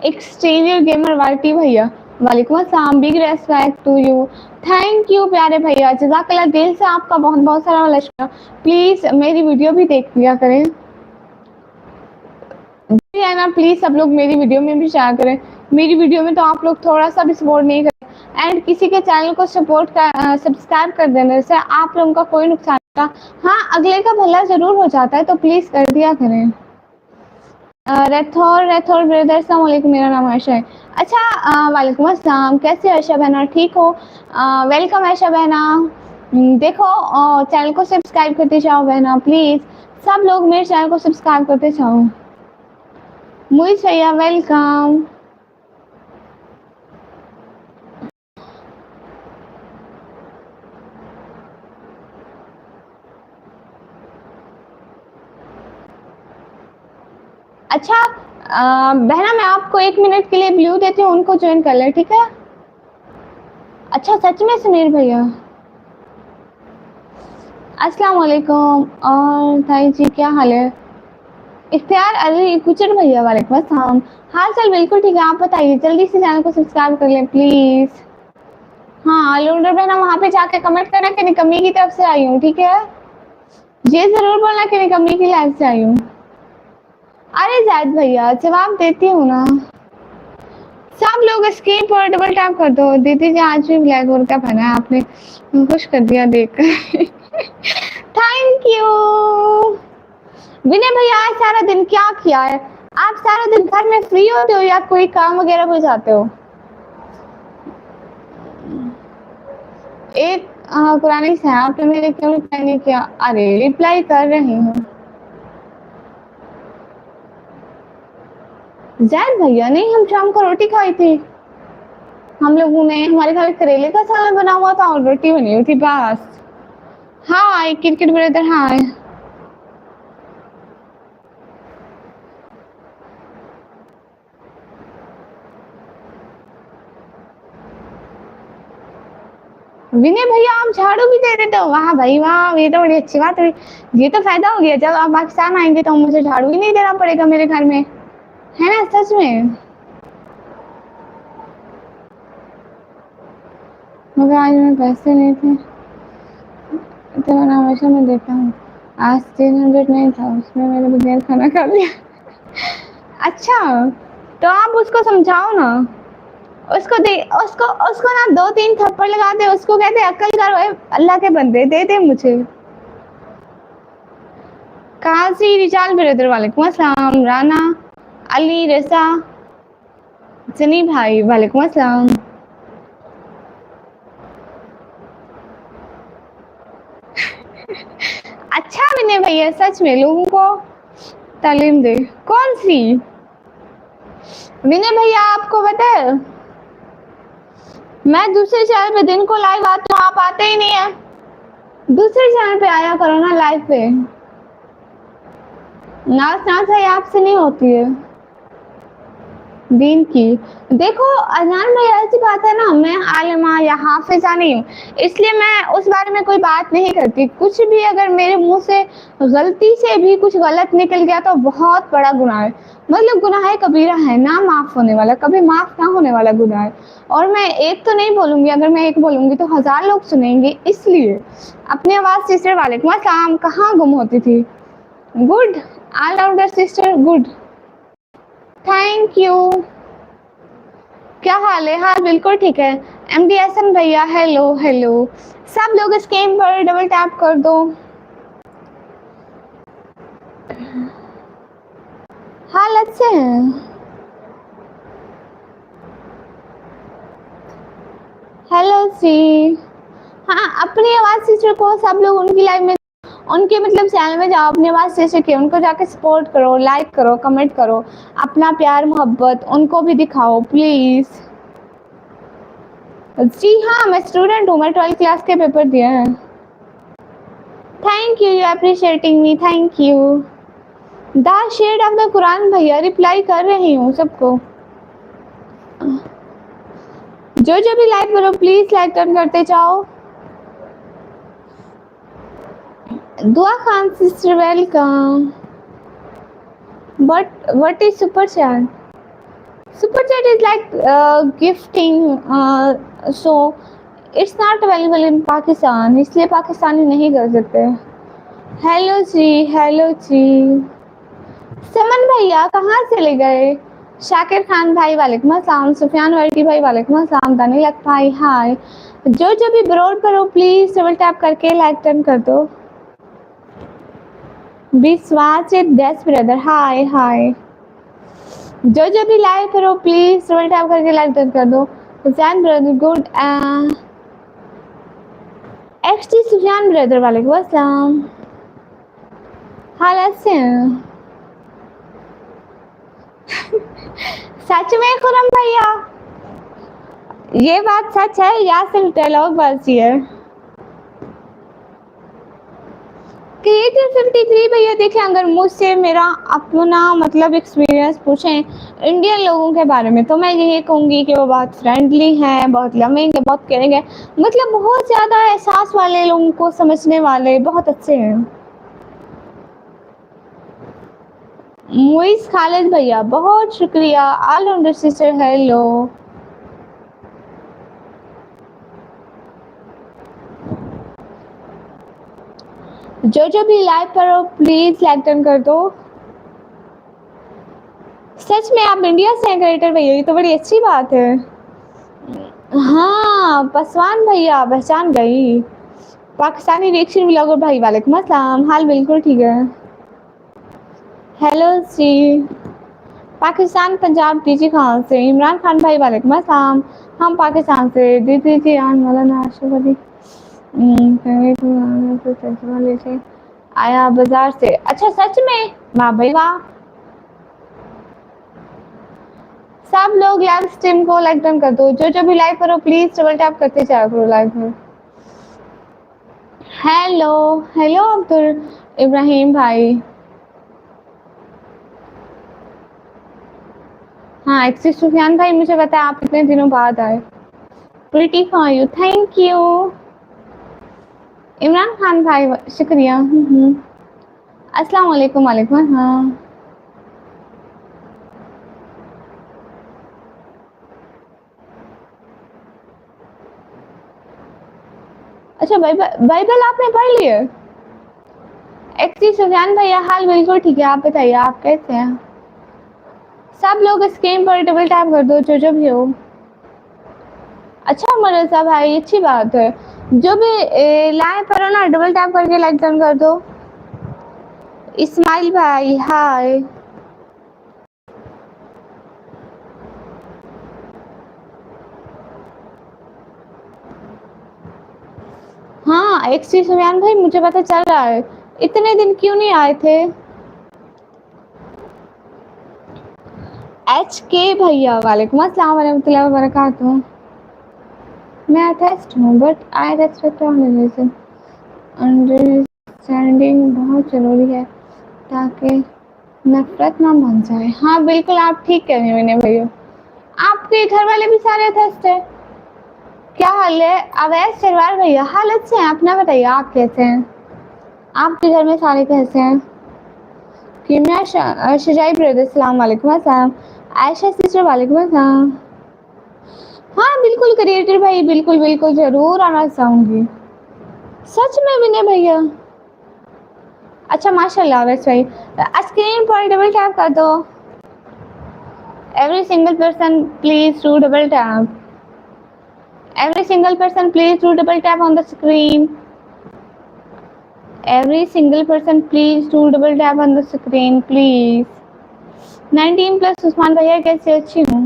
एक्सटीरियर गेमर वाइटी भैया वालेकुम अस्सलाम, big respect to you. Thank you प्यारे भैया, जज़ाकल्लाह, दिल से आपका बहुत बहुत सारा लश्कर। प्लीज़ मेरी वीडियो भी देख लिया करें, है ना। प्लीज़ सब लोग मेरी वीडियो में भी शेयर करें। मेरी वीडियो में तो आप लोग थोड़ा सा भी सपोर्ट नहीं करें, एंड किसी के चैनल को सब्सक्राइब कर देने से आप लोगों का कोई नुकसान नहीं होता। हाँ अगले का भला ज़रूर हो जाता है, तो प्लीज़ कर दिया करें। रेथोर ब्रदर अस्सलाम वालेकुम, मेरा नाम आयशा है। अच्छा वालेकुम अस्सलाम, कैसे हो आयशा बहना, ठीक हो? वेलकम आयशा बहना। देखो चैनल को सब्सक्राइब करते जाओ बहना, प्लीज़ सब लोग मेरे चैनल को सब्सक्राइब करते जाओ। मुइज़ भैया वेलकम। अच्छा बहना मैं आपको 1 मिनट के लिए ब्लू देती हूँ, उनको ज्वाइन कर ले, ठीक है? अच्छा सच में समीर भैया, अस्सलाम वालेकुम। और ताई जी क्या हाल है? इख्तियार अली कुचर भैया वालेकुम अस्सलाम। हाल चाल बिल्कुल ठीक है, आप बताइए, जल्दी से चैनल को सब्सक्राइब कर लें प्लीज़। हाँ ऑलराउंडर बहना, वहाँ पे जाके कमेंट करना कि निकम्मी की तरफ से आई हूँ, ठीक है? ये ज़रूर बोलना कि निकम्मी की लाइफ से आई हूँ। अरे जैद भैया जवाब देती हूँ ना। सब लोग स्क्रीन पर डबल टैप कर दो। दीदी जी आज भी ब्लैक और क्या पहना है आपने, खुश कर दिया देखकर। Thank you. विनय भैया आज सारा दिन क्या किया है? आप सारा दिन घर में फ्री होते हो या कोई काम वगैरह पे जाते हो? एक पुरानी से आपने मेरे क्यों रिप्लाई नहीं किया? अरे रिप्लाई कर रही हूँ। जैद भैया नहीं, हम शाम को रोटी खाई थी। हम लोगों ने, हमारे घर करेले का सालन बना हुआ था और रोटी बनी हुई थी बस। हाँ क्रिकेट ब्रदर हाँ। विनय भैया आप झाड़ू भी दे देते हो, वाह भाई वाह, ये तो बड़ी अच्छी बात है। ये तो फायदा हो गया, जब आप पाकिस्तान आएंगे तो मुझे झाड़ू ही नहीं देना पड़ेगा मेरे घर में, है ना? सच में। मगर आज में पैसे नहीं थे, तुम्हारा हमेशा मैं देता हूँ। आज 300 नहीं था, उसमें मैंने बगैर खाना खा लिया। अच्छा तो आप उसको समझाओ ना, उसको उसको ना 2-3 थप्पड़ लगा दे, उसको कहते अक्ल करो अल्लाह के बंदे, दे दे मुझे। काजी रिजाल ब्रदर वालेकुम अस्सलाम। राना अली रजा जनी भाई वालेकुम अस्सलाम। अच्छा विनय भैया सच में लोगों को तालीम दे। कौन सी? विनय भैया आपको पता है मैं दूसरे चैनल पे दिन को लाइव आती हूँ, आप आते ही नहीं है। दूसरे चैनल पे आया करो ना लाइव पे। नाच नाच है आपसे नहीं होती है दीन की। देखो अजान में ऐसी बात है ना, मैं आलिमा या हाफिजा नहीं हूँ, इसलिए मैं उस बारे में कोई बात नहीं करती। कुछ भी अगर मेरे मुंह से गलती से भी कुछ गलत निकल गया तो बहुत बड़ा गुनाह है, मतलब गुनाह कबीरा है, ना माफ होने वाला, कभी माफ ना होने वाला गुनाह है। और मैं एक तो नहीं बोलूंगी, अगर मैं एक बोलूंगी तो 1000 लोग सुनेंगे, इसलिए अपनी आवाज सिस्टर वाले काम कहाँ गुम होती थी। Good all rounder sister, good, thank you. क्या हाल है? हाँ बिल्कुल ठीक है। MDSN भैया हेलो हेलो। सब लोग इस गेम पर डबल टैप कर दो। हाल अच्छे हैं? हेलो सी। हाँ अपनी आवाज सिस्टर को सब लोग उनकी लाइव में, उनके मतलब चैनल में जाओ, अपनी आवाज सिस्टर के उनको जाके सपोर्ट करो, लाइक करो, कमेंट करो, अपना प्यार मोहब्बत उनको भी दिखाओ प्लीज। जी हाँ मैं स्टूडेंट हूँ, मैं 12th क्लास के पेपर दिए हैं। Thank you appreciating me, thank you. The shade of the Quran भैया रिप्लाई कर रही हूँ सबको। जो भी लाइक करो प्लीज लाइक टर्न करते जाओ। दुआ Khan sister welcome. What is super chat? Super chat is like gifting, so it's not available in Pakistan, इसलिए पाकिस्तानी नहीं कर सकते। हेलो जी, हेलो जी। समन भैया कहाँ चले गए? शाकिर खान भाई वालेकुम अस्सलाम, सुफियान वर्दी भाई वालेकुम अस्सलाम, दानिलक भाई हाय। जो भी ब्रॉड करो प्लीज डबल टैप करके लाइक टर्न कर दो। विश्वास डेस ब्रदर हाय हाय। जो भी लाइक करो प्लीज डबल टैप करके लाइक डन कर दो। Hussain brother good, XT Sufiyan brother वालेकुम अस्सलाम। हाल से सच में खुरम भैया ये बात सच है या सिर्फ डायलॉग बाजी है? क्रिएटिव 53 भैया देखें, अगर मुझसे मेरा अपना मतलब एक्सपीरियंस पूछें इंडियन लोगों के बारे में तो मैं यही कहूँगी कि वो बहुत फ्रेंडली हैं, बहुत लविंग है, बहुत केयरिंग है, मतलब बहुत ज़्यादा एहसास वाले, लोगों को समझने वाले, बहुत अच्छे हैं। मुइज़ खालिद भैया बहुत शुक्रिया। All rounder sister hello. जो भी लाइव पर हो प्लीज लाइक टर्न कर दो। सच में आप इंडिया से हैं क्रिएटर भैया, ये तो बड़ी अच्छी बात है। हाँ पासवान भैया पहचान गई। पाकिस्तानी रिएक्शन व्लॉगर भाई वालेकुम अस्सलाम, हाल बिल्कुल ठीक है। हेलो जी। पाकिस्तान पंजाब दीजी कहाँ से? इमरान खान भाई वालेकुम अस्सलाम, हम पाकिस्तान से। दीदी जी आन वाला नाशो कभी आया बाजार से। अच्छा सच में? वाह भाई वाह। सब लोग लाइव स्ट्रीम को लाइक डन कर दो। जो भी लाइव करो प्लीज डबल टैप करते जाओ करो लाइव में। हेलो हेलो अब्दुल इब्राहिम भाई। हाँ एक्सिस सुफियान भाई मुझे बताया आप इतने दिनों बाद आए। Pretty for you, thank you. Imran Khan भाई शुक्रिया। अस्सलाम वालेकुम। वालेकुम हाँ। अच्छा बाइबल आपने पढ़ लिए? एक्सिस सुफियान भैया हाल बिल्कुल ठीक है, आप बताइए आप कैसे हैं? सब लोग इस गेम पर डबल टैप कर दो जो भी हो। अच्छा मरसा भाई अच्छी बात है। जो भी लाइव पर हो ना डबल टैप करके लाइक डन कर दो। इस्माइल भाई हाय। हाँ एक्सी सुफियान भाई मुझे पता चल रहा है, इतने दिन क्यों नहीं आए थे? HK भैया वालेकुम अस्सलाम वरहमतुल्लाहि वबरकातुहू। मैं अथेस्ट हूँ but I respect all religion. Understanding बहुत ज़रूरी है ताकि नफरत ना बन जाए। हाँ बिल्कुल, आप ठीक कह रहे हैं विनय भैया। आपके घर वाले भी सारे अथेस्ट हैं? क्या हाल है अवैध सरवार भैया? हाल अच्छे हैं, अपना बताइए आप कैसे हैं? आपके घर में सारे कैसे हैं? कीमिया शजाई ब्रदर सलाम वालेकुम अस्सलाम। आयशा सिस्टर वालेकुम अस्सलाम। हाँ बिल्कुल क्रिएटर भाई, बिल्कुल बिल्कुल ज़रूर आना चाहूँगी। सच में विनय भैया? अच्छा माशाल्लाह वैसे ही स्क्रीन पर डबल टैप कर दो। Every single person please do double tap. Every single person please do double tap on the screen. Every single person please do double tap on the screen please. 19 plus Usman भैया कैसे अच्छी हूँ?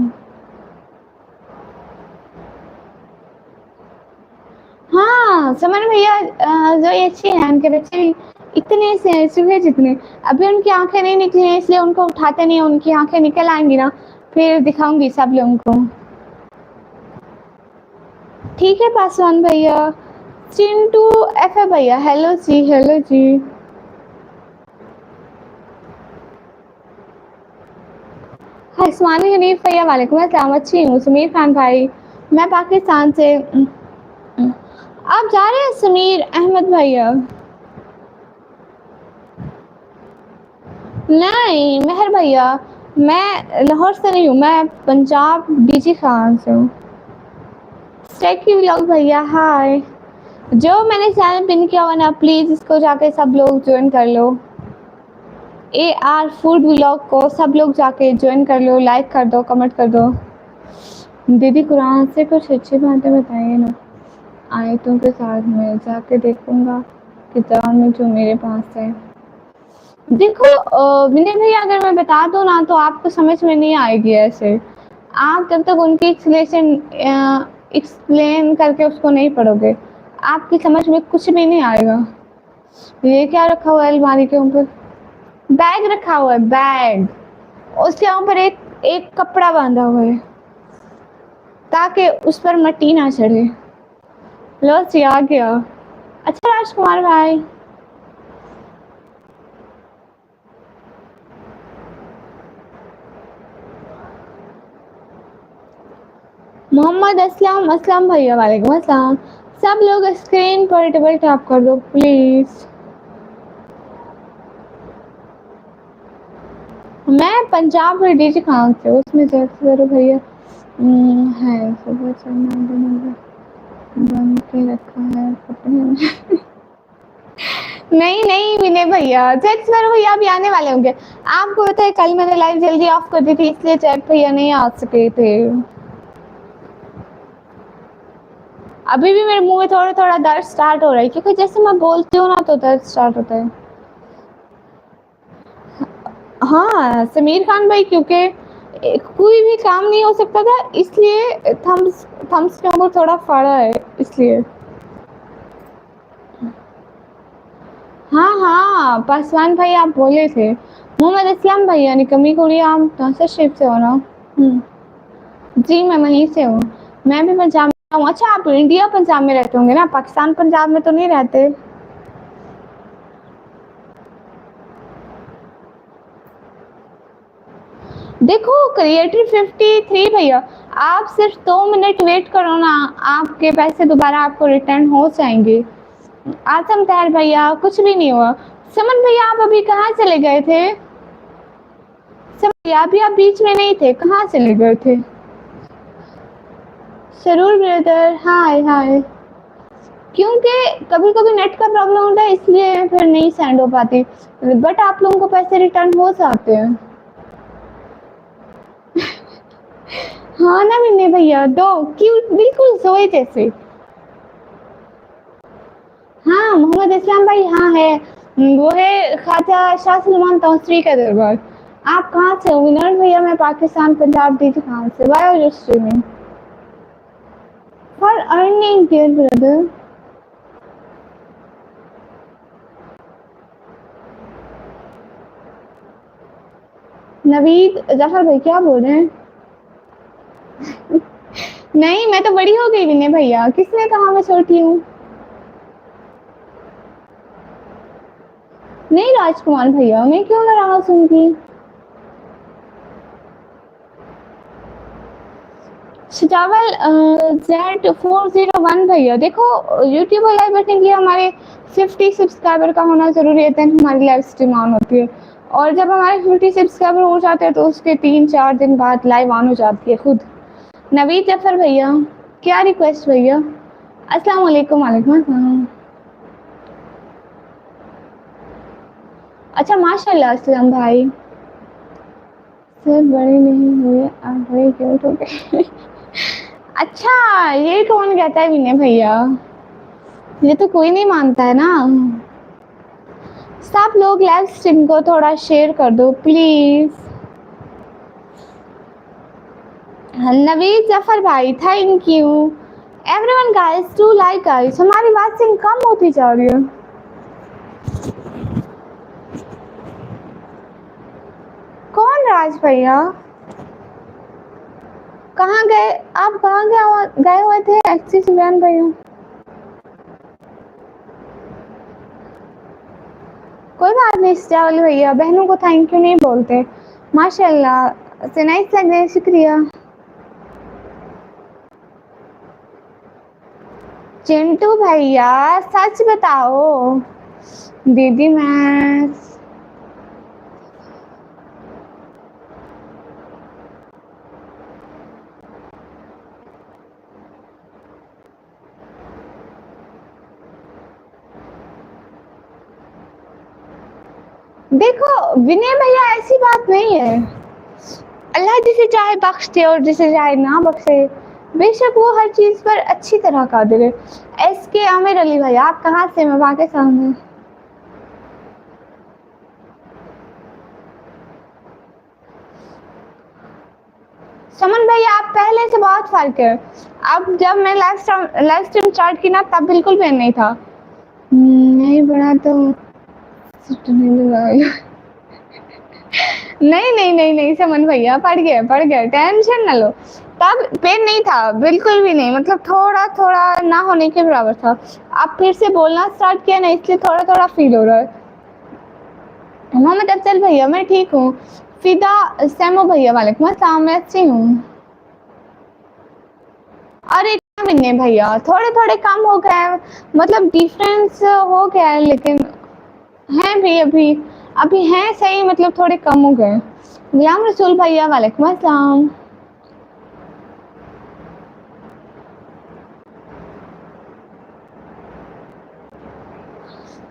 हाँ समन भैया जो ये अच्छी हैं, उनके बच्चे भी इतने से हैं सुबह जितने। अभी उनकी आंखें नहीं निकली हैं इसलिए उनको उठाते नहीं हैं। उनकी आंखें निकल आएंगी ना फिर दिखाऊंगी सब लोगों को। ठीक है पासवान भैया। चिंटू एफ है भैया। हेलो जी, हेलो जी। हसमानी हनीफ भैया वालेकुम अस्सलाम। अच्छी हूँ समीर खान भाई, मैं पाकिस्तान से। आप जा रहे हैं समीर अहमद भैया? नहीं मेहर भैया, मैं लाहौर से नहीं हूँ, मैं पंजाब डीजी खान से हूँ। स्टेकी व्लॉग भैया हाय। जो मैंने चैनल पिन किया हुआ ना प्लीज़ इसको जाके सब लोग ज्वाइन कर लो। AR फूड व्लॉग को सब लोग जाके ज्वाइन कर लो, लाइक कर दो, कमेंट कर दो। दीदी कुरान से कुछ अच्छी बातें बताइए ना आयतों के साथ। मैं जाके देखूंगा किताब में जो मेरे पास है। देखो विनय भैया अगर मैं बता दूँ ना तो आपको समझ में नहीं आएगी ऐसे। आप जब तक उनकी एक्सप्लेन करके उसको नहीं पढ़ोगे आपकी समझ में कुछ भी नहीं आएगा। ये क्या रखा हुआ है अलमारी के ऊपर? बैग रखा हुआ है, बैग। उसके ऊपर एक एक कपड़ा बांधा हुआ है ताकि उस पर मट्टी ना चढ़े। लो जी आ गया। अच्छा राजकुमार भाई, मोहम्मद असलम असलम भैया वालेकुम अस्सलाम। सब लोग स्क्रीन पर डबल टैप कर दो प्लीज। मैं पंजाब में डीजी खान से, उसमें जैसे भैया है सुबह चढ़ना बंद के रखा है कपड़े में। नहीं नहीं विनय भैया, जैक्स भैया अभी आने वाले होंगे। आपको पता है कल मैंने लाइव जल्दी ऑफ कर दी थी इसलिए जैक भैया नहीं आ सके थे। अभी भी मेरे मुंह में थोड़ा थोड़ा दर्द स्टार्ट हो रहा है क्योंकि जैसे मैं बोलती हूँ ना तो दर्द स्टार्ट होता है। हाँ समीर खान भाई, क्योंकि कोई भी काम नहीं हो सकता था इसलिए थम्स थम्स के ऊपर थोड़ा फाड़ा है इसलिए। हाँ हाँ पासवान भाई आप बोले थे। मोहम्मद इस्लाम भैया निकम्मी कुड़ी, आप स्पॉन्सरशिप से हो ना? जी मैं वहीं से हूँ। मैं भी पंजाब में हूँ। अच्छा आप इंडिया पंजाब में रहते होंगे ना, पाकिस्तान पंजाब में तो नहीं रहते? देखो क्रिएटर 53 भैया, आप सिर्फ 2 मिनट वेट करो ना, आपके पैसे दोबारा आपको रिटर्न हो जाएंगे। आसम तैर भैया कुछ भी नहीं हुआ। समन भैया आप अभी कहाँ चले गए थे? समन भैया अभी आप बीच में नहीं थे, कहाँ चले गए थे? जरूर ब्रदर हाय हाय। क्योंकि कभी कभी नेट का प्रॉब्लम होता है इसलिए फिर नहीं सेंड हो पाती, बट आप लोगों को पैसे रिटर्न हो जाते हैं। हाँ ना विनय भैया, दो क्यूट बिल्कुल सोए जैसे। हाँ मोहम्मद इस्लाम भाई हाँ है, वो है ख्वाजा शाह सलमान तौसरी का दरबार। आप कहाँ से हो? विनोद भैया मैं पाकिस्तान पंजाब डीजी खान से। Why are you streaming? For earning dear brother. Naveed Zafar भाई क्या बोल रहे हैं? नहीं मैं तो बड़ी हो गई विनय भैया, किसने कहा मैं छोटी हूँ? नहीं राजकुमार भैया, मैं क्यों नाराज होंगी? चावल Z401 भैया, देखो यूट्यूब पर लाइव बैठने के लिए हमारे 50 सब्सक्राइबर का होना ज़रूरी है, देन हमारी लाइव स्ट्रीम ऑन होती है। और जब हमारे 50 सब्सक्राइबर हो जाते हैं तो उसके 3-4 दिन बाद लाइव ऑन हो जाती है खुद। नवीद जफर भैया, क्या रिक्वेस्ट भैया? अस्सलाम वालेकुम। वालेकुम अस्सलाम। अच्छा माशाल्लाह असलम भाई, सर बड़े नहीं हुए आप बड़े क्यूट हो गए। अच्छा ये कौन कहता है विनय भैया? ये तो कोई नहीं मानता है ना। सब लोग लाइव स्ट्रीम को थोड़ा शेयर कर दो प्लीज। नवीद जफर भाई thank you. Everyone guys do like guys, हमारी बात से कम होती जा रही है। कौन राज भैया? कहाँ गए आप? कहाँ गए हुए थे एक्सिस बैंक भैया? कोई बात नहीं चावल भैया, बहनों को थैंक यू नहीं बोलते। माशाल्लाह से नाइस लग रहे हैं, शुक्रिया। चिंटू भैया सच बताओ। दीदी मैं देखो विनय भैया ऐसी बात नहीं है, अल्लाह जिसे चाहे बख्श दे और जिसे चाहे ना बख्शे, बेशक वो हर चीज पर अच्छी तरह कादिर है। SK आमिर अली भैया आप कहाँ से? मैं पाकिस्तान में। समन भैया आप पहले से बहुत फर्क है। अब जब मैं लाइव स्ट्रीम स्टार्ट की ना तब बिल्कुल पेन नहीं था। नहीं बड़ा तो नहीं समन भैया पड़ गया टेंशन ना लो। तब पेन नहीं था बिल्कुल भी नहीं, मतलब थोड़ा थोड़ा ना होने के बराबर था। अब फिर से बोलना स्टार्ट किया ना इसलिए थोड़ा थोड़ा फील हो रहा है। मोहम्मद अफजल भैया मैं ठीक हूँ। फिदा सैमो भैया वालेकुम अस्सलाम, मैं अच्छी हूँ। अरे मिलने भैया थोड़े थोड़े कम हो गए, मतलब डिफरेंस हो गया है, लेकिन हैं भी अभी अभी हैं सही, मतलब थोड़े कम हो गए। गुलाम रसूल भैया वालेकुम अस्सलाम।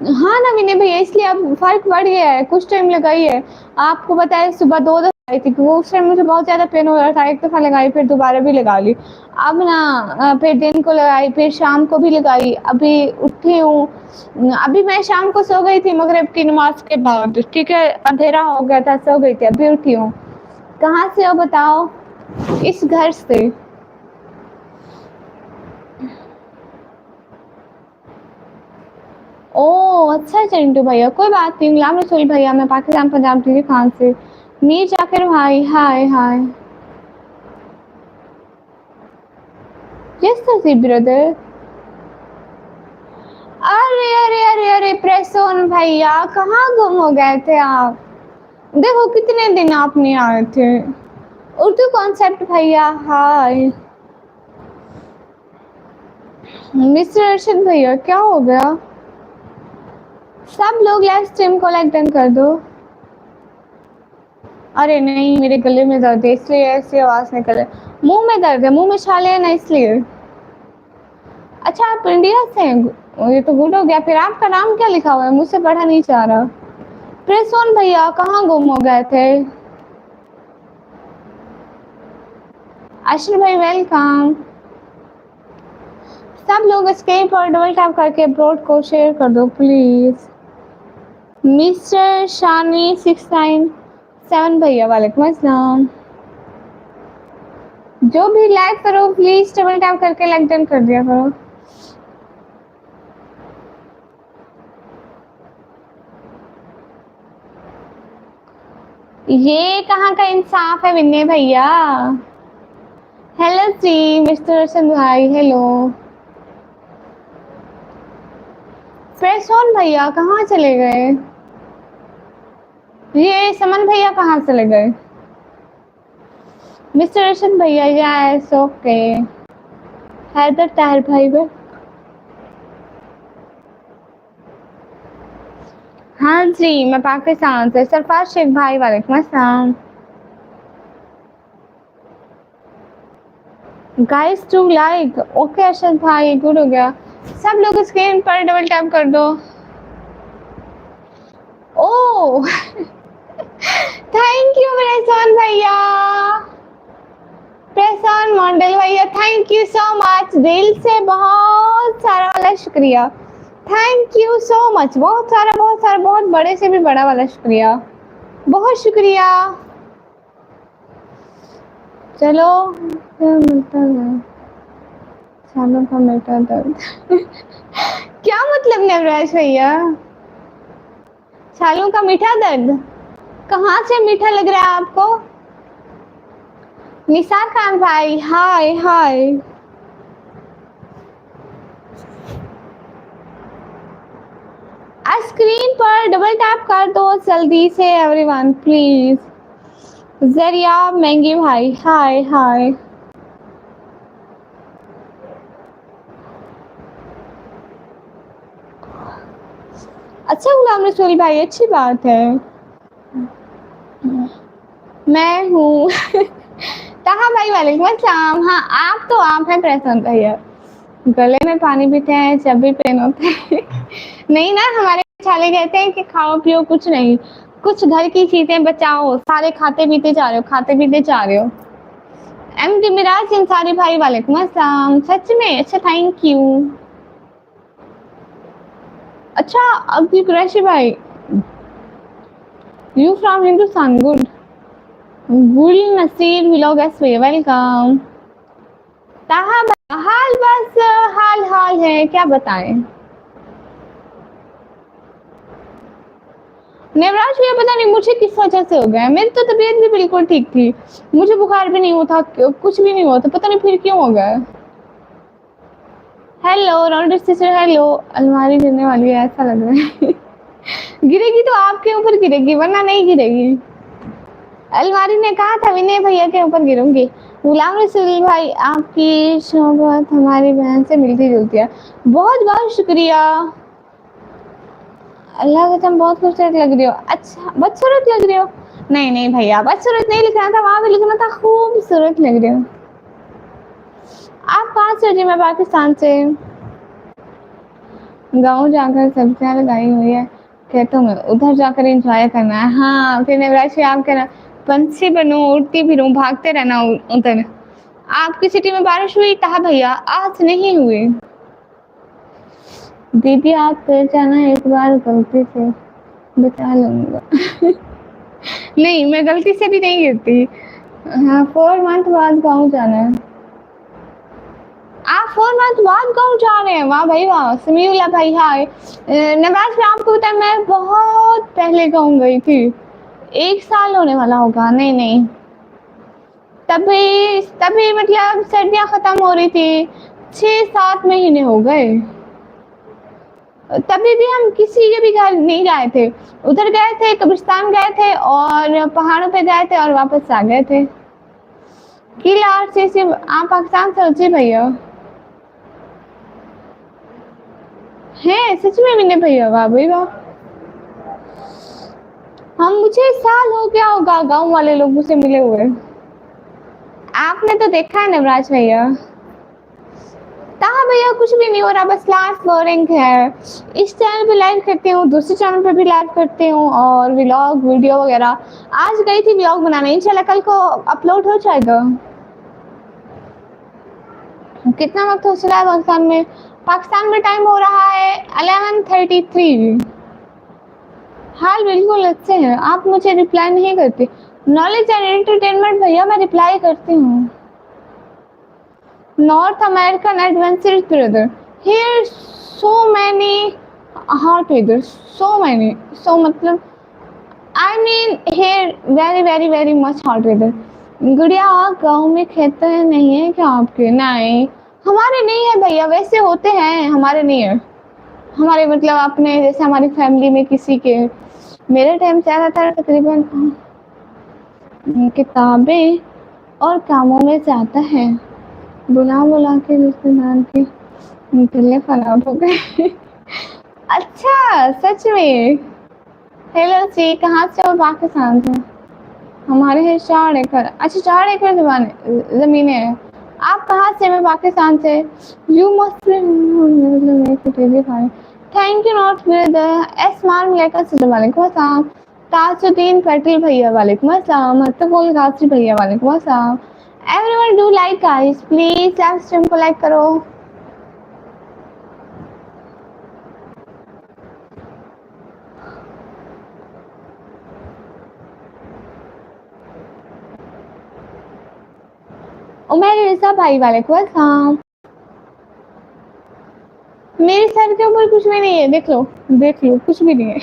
हाँ ना विनय भैया, इसलिए अब फर्क बढ़ गया है, कुछ टाइम लगाई है। आपको पता है सुबह 2 दफा आई थी, वो उस टाइम मुझे बहुत ज़्यादा पेन हो रहा था, एक दफ़ा लगाई फिर दोबारा भी लगा ली। अब ना फिर दिन को लगाई फिर शाम को भी लगाई, अभी उठी हूँ। अभी मैं शाम को सो गई थी मगरिब की नमाज के बाद, ठीक है अंधेरा हो गया था, सो गई थी, अभी उठी हूँ। कहाँ से हो बताओ? इस घर से। ओह अच्छा चिंटू भैया, कोई बात नहीं। गुलाम रसूल भैया मैं पाकिस्तान पंजाब दिल्ली खान से। मीर जाकिर भाई हाय हाय। यस ससी ब्रदर। अरे प्रेस ऑन भैया, कहाँ गुम हो गए थे आप? देखो कितने दिन आप नहीं आए थे। उर्दू कॉन्सेप्ट भैया हाय। मिस्टर अर्शद भैया क्या हो गया? सब लोग लाइव स्ट्रीम को लाइक डन कर दो। अरे नहीं मेरे गले में दर्द है इसलिए ऐसी आवाज़ निकल रही। मुंह में दर्द है, मुंह में छाले है ना इसलिए। अच्छा आप इंडिया से हैं? ये तो गुड हो गया। फिर आपका नाम क्या लिखा हुआ है? मुझसे पढ़ा नहीं जा रहा। प्रेसोन भैया कहाँ गुम हो गए थे? अशर भाई वेलकम। सब लोग स्क्रीन पर डबल टैप करके ब्रॉड को शेयर कर दो प्लीज। मिस्टर शानी 697 भैया वालेकुम अस्सलाम। जो भी लाइक करो प्लीज डबल टैप करके लाइक डन कर दिया करो। ये कहाँ का इंसाफ है विनय भैया। हेलो जी मिस्टर रोशन भाई, हेलो। प्रेस ऑन भैया कहाँ चले गए? ये समन भैया कहाँ चले गए? मिस्टर रोशन भैया, यस ओके। हैदर ताहिर भाई बे। हाँ जी मैं पाकिस्तान से। सरफराज शेख भाई वालेकुम अस्सलाम। Guys to like, okay Arshad भाई, गुड हो गया। सब लोग स्क्रीन पर डबल टैप कर दो। ओह थैंक यू प्रेस भैया, प्रेस ऑन मॉडल भैया, थैंक यू सो मच, दिल से बहुत सारा वाला शुक्रिया। थैंक यू सो मच, बहुत सारा, बहुत बड़े से भी बड़ा वाला शुक्रिया, बहुत शुक्रिया। चलो मिलता है सालों का मिलता दर्द क्या मतलब नवराज भैया? सालों का मीठा दर्द कहाँ से मीठा लग रहा है आपको? निसार खान भाई हाय हाय। स्क्रीन पर डबल टैप कर दो जल्दी से एवरीवन प्लीज। जरिया महंगी भाई हाय हाय। अच्छा गुलाम रसूल भाई, अच्छी बात है। मैं हूँ ताहा भाई वालेकुम अस्सलाम। हाँ आप तो आप हैं प्रसन्न भैया, गले में पानी पीते हैं जब भी पेन होते हैं नहीं ना, हमारे छाले कहते हैं कि खाओ पियो कुछ नहीं, कुछ घर की चीजें बचाओ, सारे खाते पीते जा रहे हो, खाते पीते जा रहे हो। एम डी मिराज इंसारी भाई वालेकुम अस्सलाम। सच में? अच्छा थैंक यू। अच्छा अब्दुल कुरैशी भाई, यू फ्रॉम हिंदुस्तान, गुड। गुल नसीर व्लॉग एस वे वेलकम। ताहा हाल बस हाल है, क्या बताएं। नेवराज भैया पता नहीं मुझे किस वजह से हो गया, मेरी तो तबीयत भी बिल्कुल ठीक थी, मुझे बुखार भी नहीं होता, कुछ भी नहीं होता, पता नहीं फिर क्यों हो गया। Hello round sister, hello. अलमारी गिरने वाली है ऐसा लग रहा है गिरेगी तो आपके ऊपर गिरेगी वरना नहीं गिरेगी। अलमारी ने कहा था विनय भैया के ऊपर गिरूंगी। गुलाम रसूल भाई आपकी शोहरत हमारी बहन से मिलती जुलती है, बहुत बहुत शुक्रिया। अल्लाह कसम बहुत खूबसूरत लग रही हो। अच्छा बदसूरत लग रही हो? नहीं नहीं भैया बदसूरत नहीं लिखना था, वहां पे लिखना था खूबसूरत लग रही हो। आप कहाँ से हो जी? मैं पाकिस्तान से। गाँव जाकर सब्जियां लगाई हुई है खेतों में, उधर जाकर एंजॉय करना है। हाँ फिर नवराज आप कहना पंछी बनो, उड़ती फिरूं, भागते रहना उधर। आपकी सिटी में बारिश हुई? कहा भैया आज नहीं हुई। दीदी आप फिर जाना, एक बार गलती से बचा लूंगा नहीं मैं गलती से भी नहीं गिरती। हाँ 4 मंथ बाद गाँव जाना है। आप 4 मंथ बाद गाँव जा रहे हैं? वाह भाई वाह। समीउल्लाह भाई हाय। नवाज मैं आपको बताया मैं बहुत पहले गाँव गई थी, 1 साल होने वाला होगा। नहीं नहीं तभी मतलब सर्दियाँ खत्म हो रही थी, 6-7 महीने हो गए। तभी भी हम किसी के भी घर नहीं गए थे, उधर गए थे कब्रिस्तान गए थे और पहाड़ों पे गए थे और वापस आ गए थे। किला से आप पाकिस्तान से? जी भैया हैं सच में विनय भैया? वाह भाई वाह। हम मुझे साल हो गया होगा गांव वाले लोगों से मिले हुए। आपने तो देखा है नवराज भैया। ताहा भैया कुछ भी नहीं हो रहा, बस लाइफ बोरिंग है। इस चैनल पे लाइव करती हूँ, दूसरे चैनल पे भी लाइव करती हूँ और व्लॉग वीडियो वगैरह। आज गई थी व्लॉग बनाने, इंशाल्लाह कल को अपलोड हो जाएगा। कितना वक्त हो चला है पाकिस्तान में? पाकिस्तान में टाइम हो रहा है 11:33। हाल बिल्कुल अच्छे हैं, आप मुझे रिप्लाई नहीं करते। नॉलेज एंड एंटरटेनमेंट भैया मैं रिप्लाई करती हूँ। North American adventurous brother here so many hot weather, so many, so मतलब I mean here very much hot weather. गुड़िया गाँव में खेत नहीं है क्या आपके? नहीं, हमारे नहीं है भैया, वैसे होते हैं, हमारे नहीं है। हमारे मतलब अपने जैसे हमारी फैमिली में किसी के। मेरे टाइम ज़्यादातर तकरीबन किताबें और कामों में जाता है। बुला के रिश्तेदार के गले खराब हो गए। अच्छा सच में? हेलो जी, कहाँ से हो? पाकिस्तान से। हमारे है 4 एकड़। अच्छा 4 एकड़ ज़मीनें हैं। आप कहाँ से? मैं पाकिस्तान से। You must thank you not with एस्मान वालेकुम अस्सलाम। ताजुद्दीन पटेल भैया वालेकुम अस्सलाम। मतबुल गाजी भैया वालेकुम अस्सलाम। Everyone do like guys please, live stream को लाइक करो। उमर रिजा भाई वालेकुम अस्सलाम। मेरे सर के ऊपर कुछ भी नहीं है, देख लो कुछ भी नहीं है।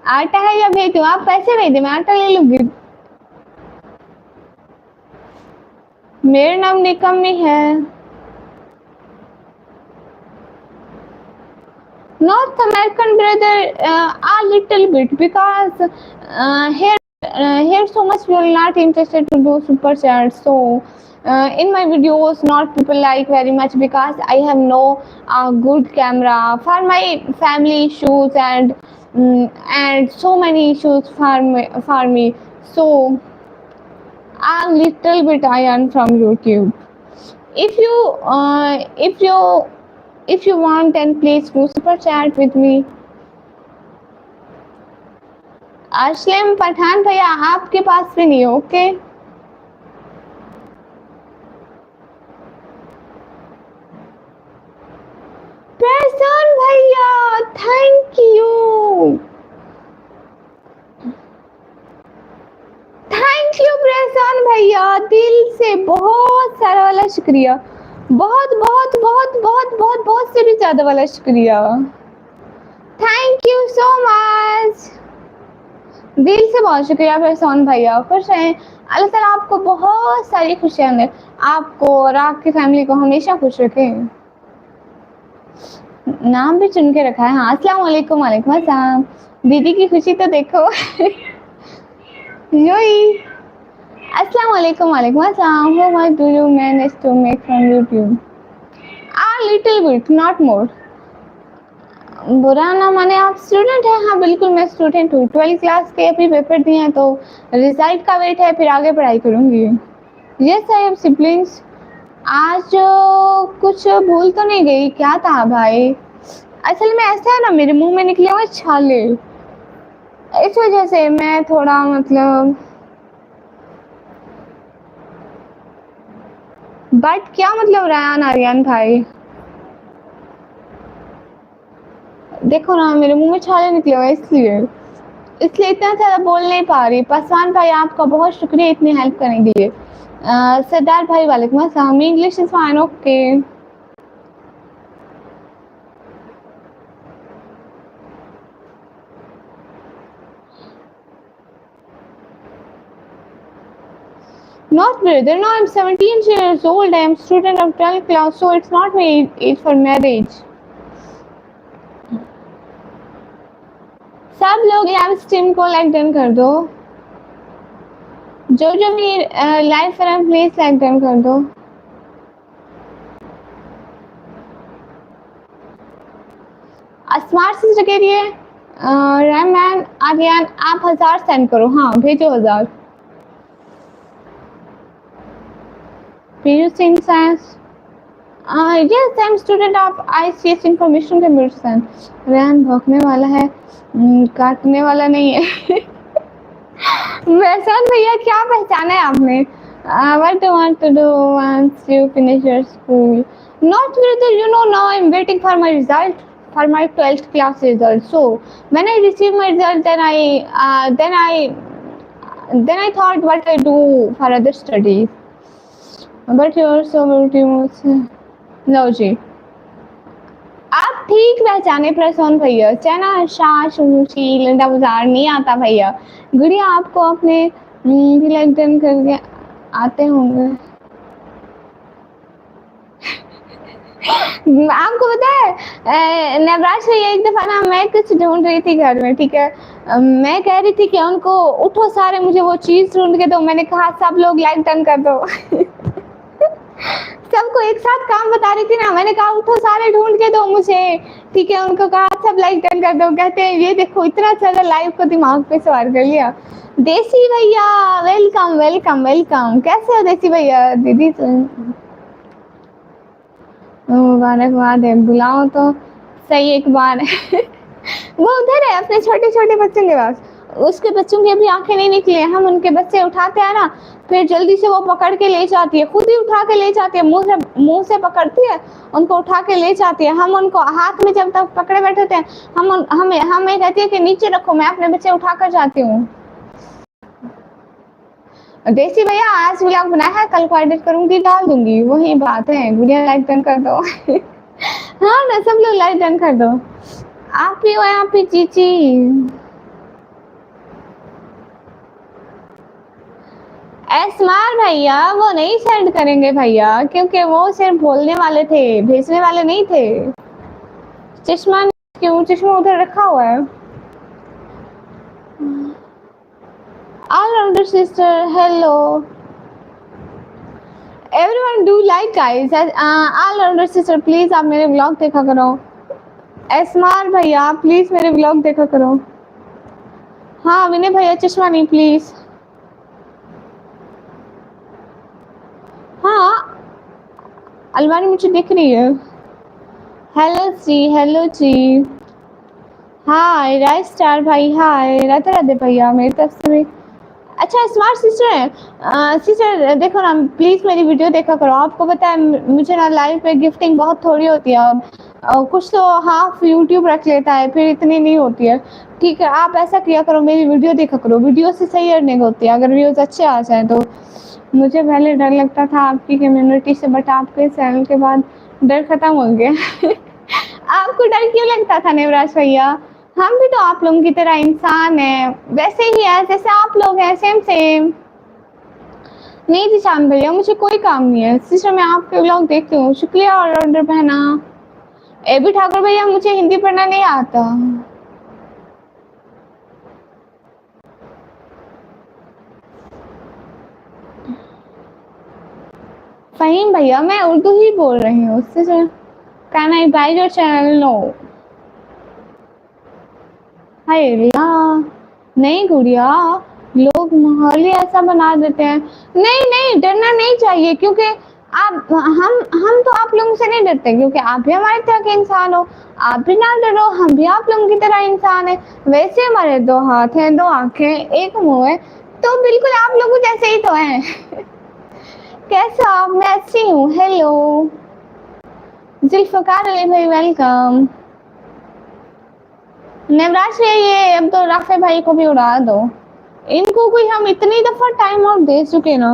आटा है या भेज दूं? आप पैसे भेज दे, मैं आटा ले लूंगी। मेरा नाम निकम्मी है। North American brother, a little bit because here so much people not interested to do super chat. So in my videos, not people like very much because I have no good camera for my family issues and so many issues for me. So a little bit I earn from YouTube. If you want, then please do super chat with me. Aslam Pathan भैया आपके पास भी नहीं है, ओके? प्रसन्न भैया थैंक यू प्रसन्न भैया, दिल से बहुत सारा वाला शुक्रिया। बहुत से भी ज्यादा वाला शुक्रिया। थैंक यू सो मच, दिल से बहुत शुक्रिया प्रसन्न भैया। खुश रहें, अल्लाह ताला आपको बहुत सारी खुशियाँ दे, आपको और आपकी फैमिली को हमेशा खुश रखें। नाम भी चुन के रखा है। हाँ अस्सलाम वालेकुम। वालेकुम अस्सलाम। दीदी की खुशी तो देखो। योई अस्सलाम वालेकुम। वालेकुम अस्सलाम। How much do you manage to make from YouTube? A little bit, not more. बुरा ना माने, आप स्टूडेंट हैं? हाँ बिल्कुल मैं स्टूडेंट हूँ। 12th क्लास के अभी पेपर दिए हैं तो रिजल्ट का वेट है, फिर आगे पढ़ाई करूँगी। Yes I have siblings. आज कुछ भूल तो नहीं गई? क्या था भाई, असल में ऐसा है ना, मेरे मुंह में निकले हुए छाले, इस वजह से मैं थोड़ा मतलब। बट क्या मतलब रायान आर्यन भाई, देखो ना मेरे मुंह में छाले निकले हुए, इसलिए इतना ज़्यादा बोल नहीं पा रही। पासवान भाई आपका बहुत शुक्रिया इतनी हेल्प करने के लिए। सरदार भाई वालेकुम अस्सलाम। English is fine, okay. Not brother, no, I'm 17 years old. I am student of 12th class, so it's not my age for marriage. सब लोग लाइव स्ट्रीम को लाइक डन कर दो, जो भी लाइव कर रहे हैं प्लीज लाइक डन कर दो। स्मार्ट सिस्टर के लिए रहमान आर्यन आप 1000 सेंड करो। हाँ भेजो 1000। PU Singh science, yes I'm student of ICS information computer science। रैन भौंकने वाला है, काटने वाला नहीं है। वैसन भैया क्या पहचाना है आपने? What do you want to do once you finish your school? Not brother, you know now I'm waiting for my result, for my 12th class result. So when I receive my result, then I thought what I do for other studies. But you're so beautiful। लो जी, आप ठीक पहचाने प्रसून भैया, चना शाह सुशी लंडा बाजार नहीं आता भैया। गुड़िया आपको अपने LinkedIn करके आते होंगे। आपको पता है नवराज भैया, एक दफा ना मैं कुछ ढूंढ रही थी घर में, ठीक है, मैं कह रही थी कि उनको उठो सारे मुझे वो चीज ढूंढ के दो, मैंने कहा सब लोग लाइक डन कर दो। सबको एक साथ काम बता रही थी ना, मैंने कहा उठो सारे ढूंढ के दो मुझे, ठीक है, उनको कहा सब लाइक डन कर दो, कहते हैं ये देखो इतना ज्यादा लाइव को दिमाग पे सवार कर लिया। देसी भैया वेलकम वेलकम वेलकम, कैसे हो देसी भैया? दीदी मुबारकबाद है, बुलाओ तो सही एक बार। वो उधर है अपने छोटे छोटे बच्चों के पास, उसके बच्चों की अभी आंखें नहीं निकली हैं, हम उनके बच्चे उठाते हैं ना, फिर जल्दी से वो पकड़ के ले जाती है, खुद ही उठा के ले जाती है, मुंह से पकड़ती है, उनको उठा के ले जाती है। हम उनको हाथ में जब तक पकड़े बैठे थे, हमें कहती है कि नीचे रखो, मैं अपने बच्चे उठा कर जाती हूँ। देसी भैया आज व्लॉग बनाया है, कल को एडिट करूंगी डाल दूंगी, वही बात है। गुड़िया लाइक डन कर दो। हाँ ना, सब लोग लाइक डन कर दो। आप ही हो, आप ही चीची। एस्मार भैया वो नहीं सेंड करेंगे भैया, क्योंकि वो सिर्फ बोलने वाले थे, भेजने वाले नहीं थे। चश्मा क्यों? चश्मा उधर रखा हुआ है। All-rounder sister, hello. Everyone do like guys. All-rounder sister, please आप मेरे व्लॉग देखा करो। एस्मार भैया प्लीज मेरे व्लॉग देखा करो। हाँ विनय भैया चश्मा नहीं प्लीज। हाँ अलमारी मुझे दिख रही है। हेलो जी। हाय राइट स्टार भाई, हाय राधे राधे भैया मेरी तरफ से भी। अच्छा स्मार्ट सिस्टर है, सिस्टर देखो ना प्लीज मेरी वीडियो देखा करो। आपको पता है मुझे ना लाइव पे गिफ्टिंग बहुत थोड़ी होती है, कुछ तो हाफ यूट्यूब रख लेता है, फिर इतनी नहीं होती है। ठीक है आप ऐसा किया करो, मेरी वीडियो देखा करो, वीडियो से सही अर्निंग होती है अगर व्यूज अच्छे आ जाए तो। मुझे पहले डर लगता था आपकी कम्युनिटी से, बट आपके चैनल के बाद डर खत्म हो गया। आपको डर क्यों लगता था नेवराज भैया? हम भी तो आप लोगों की तरह इंसान है, वैसे ही है जैसे आप लोग हैं, सेम सेम। नहीं जिशान भैया मुझे कोई काम नहीं है सिस्टर, मैं आपके व्लॉग देखती हूँ। शुक्रिया और ऑर्डर पहना। एबी ठाकुर भैया मुझे हिंदी पढ़ना नहीं आता। फहीम भैया मैं उर्दू ही बोल रही हूँ sister. Can I buy your channel? No. Hi नहीं गुड़िया, लोग माहौल ही ऐसा बना देते हैं। नहीं डरना नहीं चाहिए, क्योंकि आप हम तो आप लोगों से नहीं डरते, क्योंकि आप भी हमारी तरह के इंसान हो। आप भी ना डरो, हम भी आप लोगों की तरह इंसान है। वैसे हमारे दो हाथ हैं, दो आंखें, एक मुंह है, तो बिल्कुल आप लोगों जैसे ही तो हैं। कैसे आप? मैं अच्छी हूँ। हेलो जुल्फकार अली भाई वेलकम। नवराज है ये, अब तो राफे भाई को भी उड़ा दो। इनको कोई हम इतनी दफा टाइम आउट दे चुके ना,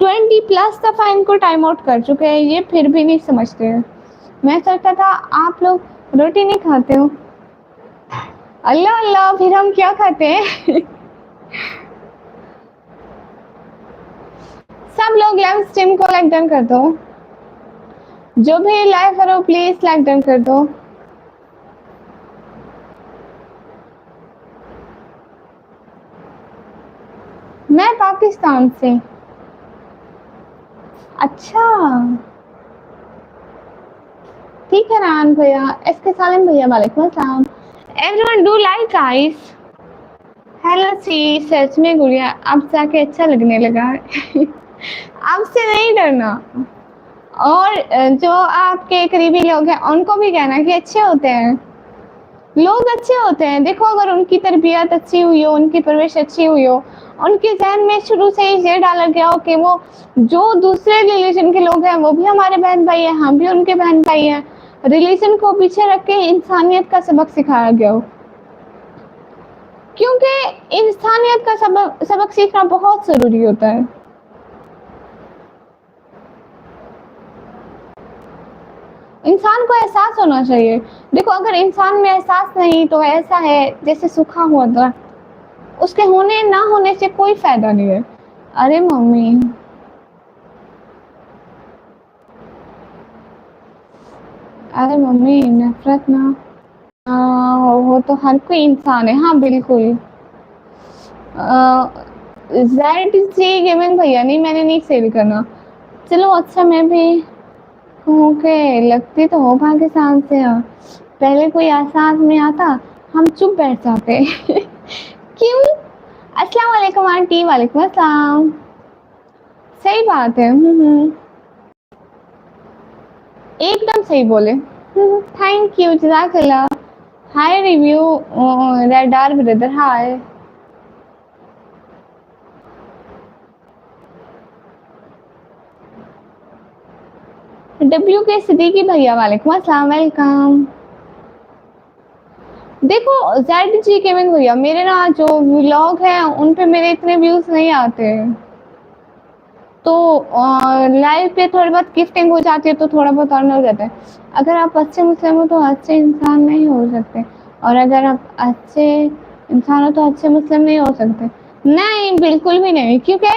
20+ दफा इनको टाइम आउट कर चुके हैं, ये फिर भी नहीं समझते हैं। मैं सोचता था आप लोग रोटी नहीं खाते हो। अल्लाह अल्लाह, फिर हम क्या खाते हैं? सब लोग लाइव स्ट्रीम को लाइक डन कर दो, जो भी लाइव करो प्लीज लाइक डन कर दो। मैं पाकिस्तान से। अच्छा ठीक है रान भैया। एसके सालिम भैया वालेकुम अस्सलाम। Everyone do like guys. Hello सी, सच में गुड़िया अब जाके अच्छा लगने लगा है। आपसे नहीं डरना। और जो आपके करीबी लोग हैं उनको भी कहना कि अच्छे होते हैं, लोग अच्छे होते हैं। देखो अगर उनकी तरबियत अच्छी हुई हो, उनकी परवरिश अच्छी हुई हो, उनके जहन में शुरू से ही ये डाला गया हो कि वो जो दूसरे रिलीजन के लोग हैं वो भी हमारे बहन भाई हैं, हम भी उनके बहन भाई हैं, रिलीजन को पीछे रख के इंसानियत का सबक सिखाया गया हो, क्योंकि इंसानियत का सबक सीखना बहुत ज़रूरी होता है। इंसान को एहसास होना चाहिए। देखो अगर इंसान में एहसास नहीं तो ऐसा है जैसे सूखा हुआ दरख्त, उसके होने ना होने से कोई फ़ायदा नहीं है। अरे मम्मी, अरे मम्मी नफ़रत ना वो तो हर कोई इंसान है। हाँ, बिल्कुल। ज़ेड-सी गेमिंग भैया नहीं, मैंने नहीं सेल करना। चलो अच्छा मैं भी कहूँ कि लगती तो हो पाकिस्तान से हो। पहले कोई एहसास नहीं आता, हम चुप बैठ जाते। क्यों? अस्सलाम वालेकुम आंटी। वालेकुम अस्सलाम। सही बात है। एकदम सही बोले। थैंक यू, जज़ाकल्लाह। Hi review radar brother, hi. W K Siddiqui भैया, वालेकुम अस्सलाम, वेलकम। देखो जेड जी गेमिंग भैया, मेरे ना जो व्लॉग है उन पे मेरे इतने व्यूज नहीं आते, तो लाइव पे थोड़ी बहुत गिफ्टिंग हो जाती है तो थोड़ा बहुत अर्न हो जाता है। अगर आप अच्छे मुस्लिम हो तो अच्छे इंसान नहीं हो सकते, और अगर आप अच्छे इंसान हो तो अच्छे मुस्लिम नहीं हो सकते। नहीं, बिल्कुल भी नहीं, क्योंकि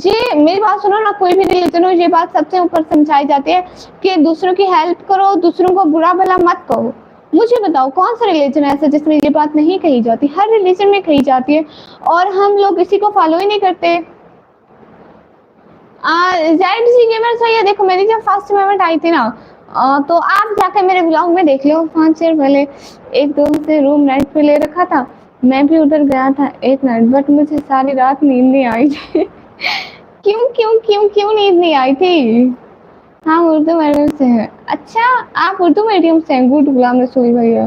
ये मेरी बात सुनो ना, कोई भी रिलीजन हो ये बात सबसे ऊपर समझाई जाती है कि दूसरों की हेल्प करो, दूसरों को बुरा भला मत कहो। मुझे बताओ कौन सा रिलीजन है ऐसा जिसमें ये बात नहीं कही जाती? हर रिलीजन में कही जाती है और हम लोग इसी को फॉलो ही नहीं करते। ज़ेड जी गेमर्स भैया, देखो मेरी जब फर्स्ट पेमेंट आई थी ना, तो आप जाकर मेरे ब्लॉग में देख लो। 5 ईयर पहले एक दोस्त से रूम रेंट पे ले रखा था, मैं भी उधर गया था एक नाइट, बट मुझे सारी रात नींद नहीं आई थी। क्यों नींद नहीं आई थी? हाँ, उर्दू मीडियम से है। अच्छा, आप उर्दू मीडियम से हैं? गुड, गुलाम रसूल भैया।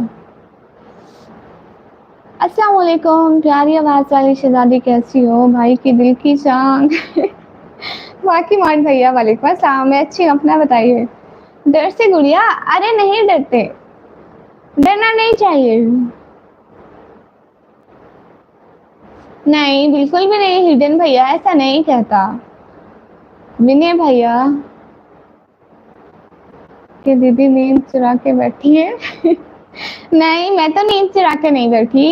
अस्सलाम वालेकुम प्यारी आवाज़ वाली शहज़ादी, कैसी हो भाई की दिल की जान? बाकी मान भैया, वालेकुम अस्सलाम, मैं अच्छी हूँ, अपना बताइए। डर से गुड़िया? अरे नहीं डरते, डरना नहीं चाहिए। नहीं, बिल्कुल भी नहीं, हिडन भैया ऐसा नहीं कहता। विनय भैया कि दीदी नींद चुरा के बैठी है। नहीं, मैं तो नींद चुरा के नहीं बैठी।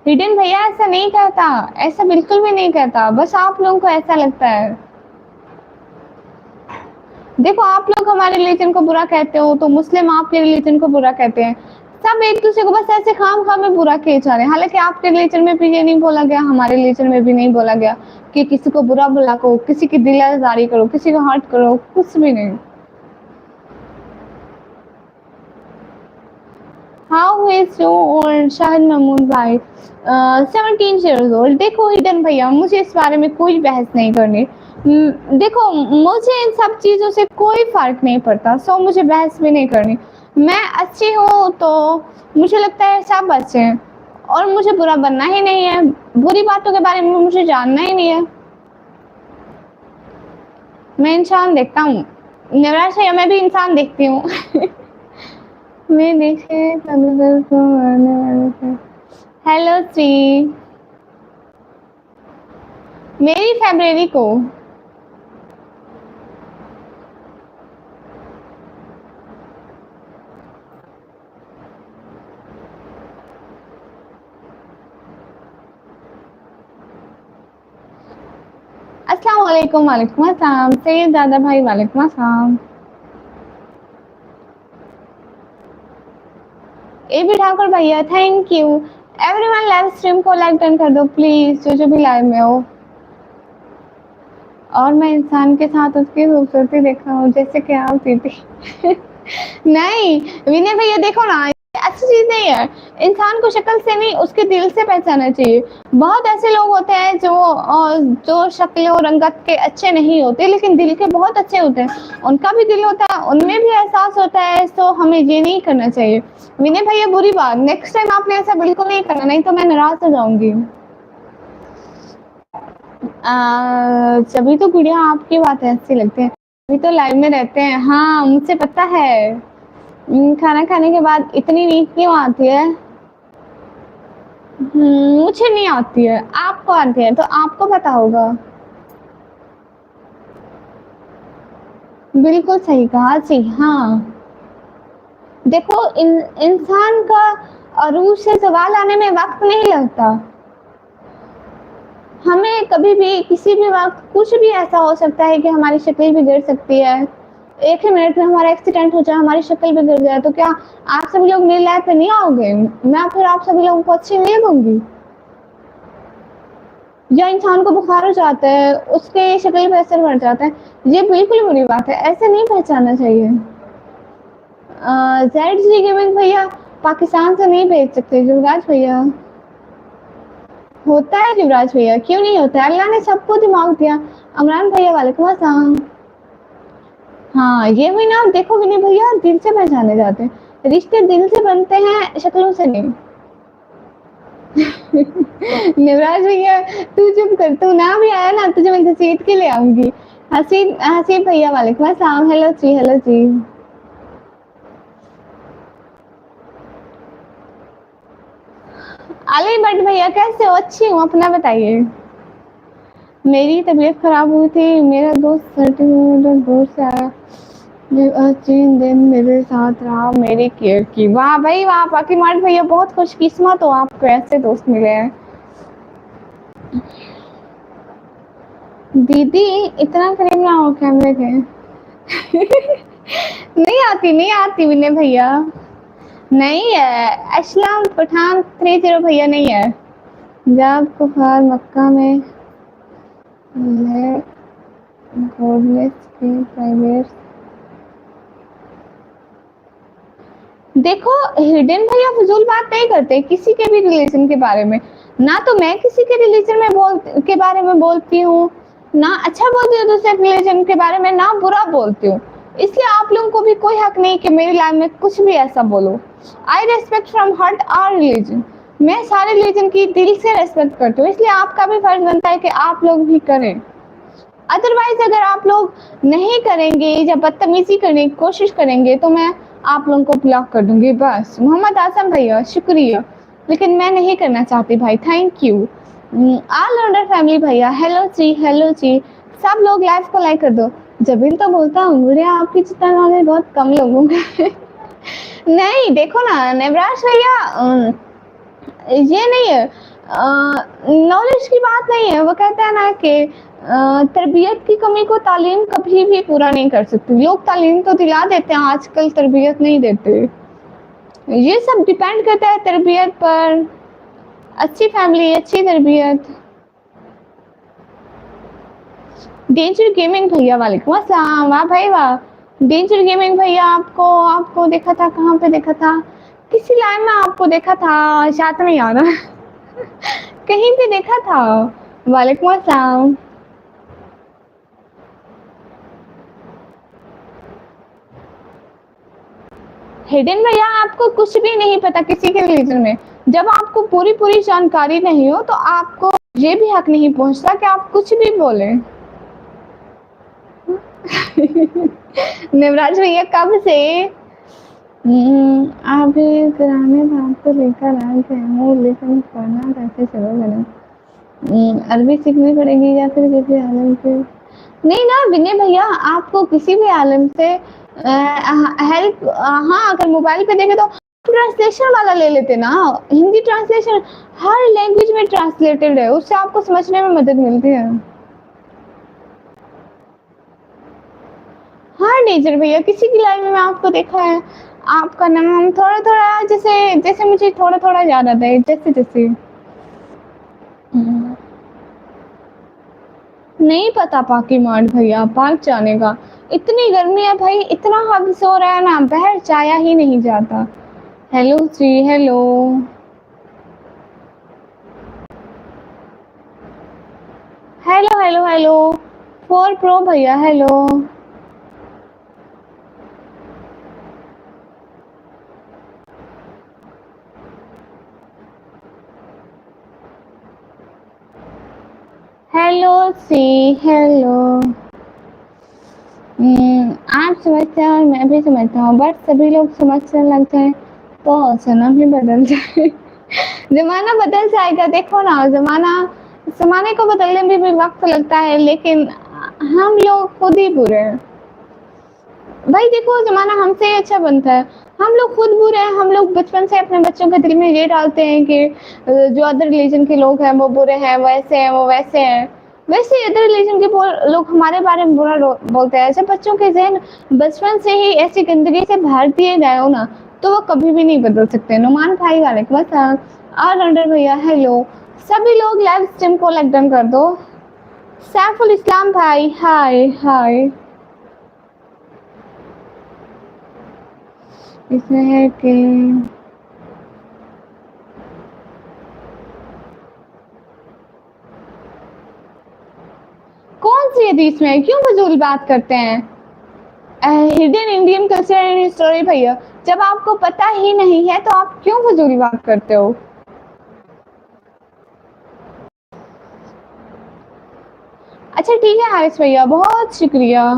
हिडन भैया ऐसा नहीं कहता, ऐसा बिल्कुल भी नहीं कहता, बस आप लोगों को ऐसा लगता है। देखो आप लोग हमारे रिलीजन को बुरा कहते हो तो मुस्लिम आपके रिलीजन को बुरा कहते हैं। सब एक दूसरे को बस ऐसे खाम-खा में बुरा किए जा रहे हैं। हालाँकि आपके रिलीजन में भी ये नहीं बोला गया, हमारे रिलीजन में भी नहीं बोला गया कि किसी को बुरा भला कहो, किसी की दिल आज़ारी करो, किसी को हर्ट करो, कुछ भी नहीं। How is your Shahid Mahmood भाई? 17 ईयर्स ओल्ड। देखो हिडन भैया, मुझे इस बारे में कोई बहस नहीं करनी। देखो मुझे इन सब चीज़ों से कोई फ़र्क नहीं पड़ता, सो मुझे बहस भी नहीं करनी। मैं अच्छी हूँ तो मुझे लगता है सब अच्छे हैं और मुझे बुरा बनना ही नहीं है, बुरी बातों के बारे में मुझे जानना ही नहीं है। मैं इंसान देखता हूँ, निराश है, मैं भी इंसान देखती हूँ। मैं देखे को मारने वाले थे। हेलो श्री, मेरी फरवरी को। अस्सलाम वालेकुम। वालेकुम अस्सलाम सैयद दादा भाई, वालेकुम अस्सलाम। ए बी ठाकुर भैया, thank you. Everyone live stream को लाइक डन कर दो प्लीज, जो भी लाइव में हो। और मैं इंसान के साथ उसकी खूबसूरती देखा हूँ जैसे कि आप दीदी। नहीं विनय भैया, देखो ना अच्छी चीज नहीं है, इंसान को शक्ल से नहीं उसके दिल से पहचानना चाहिए। बहुत ऐसे लोग होते हैं जो शक्ल और रंगत के अच्छे नहीं होते लेकिन दिल के बहुत अच्छे होते हैं, उनका भी दिल होता है, उनमें भी एहसास होता है, तो हमें ये नहीं करना चाहिए। विनय भैया बुरी बात, नेक्स्ट टाइम आपने ऐसा बिल्कुल नहीं करना, नहीं तो मैं नाराज हो जाऊंगी। तभी तो गुड़िया आपकी बातें अच्छी लगती हैं, अभी तो लाइव में रहते हैं। हाँ मुझे पता है। खाना खाने के बाद इतनी नींद क्यों आती है? मुझे नहीं आती है, आपको आती है तो आपको पता होगा। बिल्कुल सही कहा जी, हाँ। देखो इंसान का अरूज से सवाल आने में वक़्त नहीं लगता। हमें कभी भी किसी भी वक़्त कुछ भी ऐसा हो सकता है कि हमारी शक्ल बिगड़ सकती है। एक ही मिनट में हमारा एक्सीडेंट हो जाए, हमारी शक्ल बिगड़ जाए, तो क्या आप सभी लोग मेरी लाइफ़ में नहीं आओगे? मैं फिर आप सभी लोगों को अच्छी नहीं लगूँगी? या इंसान को बुखार हो जाता है, उसके शक्ल पे असर पड़ जाता है, ये बिल्कुल बुरी बात है, ऐसे नहीं पहचानना चाहिए। ज़ेड गेमिंग भैया पाकिस्तान से नहीं भेज सकते युवराज भैया। होता है युवराज भैया, क्यों नहीं होता है? अल्लाह ने सबको दिमाग दिया। इमरान भैया वालेकुम अस्सलाम। हाँ, ये हुई ना, देखो विनय भैया दिल से पहचाने जाते हैं। रिश्ते दिल से बनते हैं, शक्लों से नहीं। युवराज भैया तू चुप कर, तू ना भी आया ना तुझे मैं घसीट के ले आऊंगी। हसीब हसीब भैया वालेकुम अस्सलाम। हेलो जी, हेलो जी। अली भट्ट भैया कैसे हो? अच्छी हूँ, अपना बताइए। मेरी तबीयत खराब हुई थी, मेरा दोस्त सर्टिफिकेट दूर से आया, 3 दिन मेरे साथ रहा, मेरी केयर की। वाह भाई वाह, बाकी मार्ट भैया बहुत खुशकिस्मत हो, आपको ऐसे दोस्त मिले हैं। दीदी इतना करीब ना हो कैमरे के। नहीं आती विनय भैया। नहीं है, असलम पठान 30 भैया नहीं है। जब कुफार मक्का में है, गॉडलेस के प्राइवेट। देखो हिडन भैया फजूल बात नहीं करते किसी के भी रिलीजन के बारे में। ना तो मैं किसी के रिलीजन में के बारे में बोलती हूँ, ना अच्छा बोलती हूँ दूसरे रिलीजन के बारे में, ना बुरा बोलती हूँ। इसलिए आप लोगों को भी कोई हक नहीं कि मेरी लाइफ में कुछ भी ऐसा बोलो। I respect from heart our religion. मैं सारे रिलीजन की दिल से रेस्पेक्ट करती हूँ, इसलिए आपका भी फर्ज बनता है कि आप लोग भी करें। अदरवाइज अगर आप लोग नहीं करेंगे या बदतमीजी करने की कोशिश करेंगे तो मैं आप लोगों को ब्लॉक कर दूंगी बस। मोहम्मद आसम भैया शुक्रिया, लेकिन मैं नहीं करना चाहती भाई, thank you. All rounder family भैया हेलो जी, हेलो जी। सब लोग लाइव को लाइक कर दो। जबीन तो बोलता हूँ मुझे आपकी जितना नॉलेज बहुत कम लोगों का। नहीं देखो ना नेवराज भैया, ये नहीं है, नॉलेज की बात नहीं है। वो कहता है ना कि तरबियत की कमी को तालीम कभी भी पूरा नहीं कर सकती। लोग तालीम तो दिला देते हैं, आजकल तरबियत नहीं देते। ये सब डिपेंड करता है तरबियत पर। अच्छी फैमिली, अच्छी तरबियत। डेंजर गेमिंग भैया वालेकुम अस्सलाम। वाह भाई वाह, डेंजर गेमिंग भैया आपको आपको देखा था, कहाँ पे देखा था? किसी लाइन में आपको देखा था, शायद में याद है। कहीं पे देखा था। वालेकुम अस्सलाम। हिडन भैया आपको कुछ भी नहीं पता किसी के रिलीजन में। जब आपको पूरी पूरी जानकारी नहीं हो तो आपको ये भी हक नहीं पहुंचता कि आप कुछ भी बोलें। निवराज भैया कब से आप भी पुराने बात को लेकर आ गए हो, लेकिन पढ़ना कैसे चलो मैडम? अरबी सीखनी पड़ेगी या फिर किसी आलम से? नहीं ना विनय भैया, आपको किसी भी आलम से हेल्प, हाँ अगर मोबाइल पे देखे तो ट्रांसलेशन वाला ले लेते ना। हिंदी ट्रांसलेशन हर लैंग्वेज में ट्रांसलेटेड है, उससे आपको समझने में मदद मिलती है। हाँ नेजर भैया, किसी की लाइफ में आपको देखा है। आपका नाम थोड़ा थोड़ा जैसे जैसे मुझे थोड़ा थोड़ा याद आता है, जैसे जैसे। नहीं पता पाकि मार्ट भैया पार्क जाने का। इतनी गर्मी है भाई, इतना हद से हो रहा है ना, बाहर जाया ही नहीं जाता। हेलो जी, hello. Hello hello hello. 4 pro भैया हेलो। हेलो सी, हेलो। आप समझते हैं और मैं भी समझता हूँ, बट सभी लोग समझने लग जाए तो सनम ही बदल जाए। जमाना बदल जाएगा, देखो ना जमाने को बदलने में भी वक्त लगता है, लेकिन हम लोग खुद ही बुरे हैं। भाई देखो ज़माना हमसे ही अच्छा बनता है। हम लोग खुद बुरे हैं, हम लोग बचपन से अपने बच्चों के दिल में ये डालते हैं कि जो अदर रिलीजन के लोग हैं वो बुरे हैं, वैसे हैं, वो वैसे हैं। वैसे ही अदर रिलीजन के लोग हमारे बारे में बुरा बोलते हैं। जब बच्चों के ज़हन बचपन से ही ऐसी गंदगी से भर दिए गए हो ना, तो वो कभी भी नहीं बदल सकते। नुमान भाई वालेकुम अस्सलाम और अंडर भैया हेलो। सभी लोग लाइव स्ट्रीम को लाइक डन कर दो। सैफुल इस्लाम भाई हाय हाय। इसमें है कि कौन सी हदीस में है? क्यों फजूल बात करते हैं? Hidden Indian culture and story भैया, जब आपको पता ही नहीं है तो आप क्यों फजूल बात करते हो? अच्छा ठीक है हारिस भैया, बहुत शुक्रिया।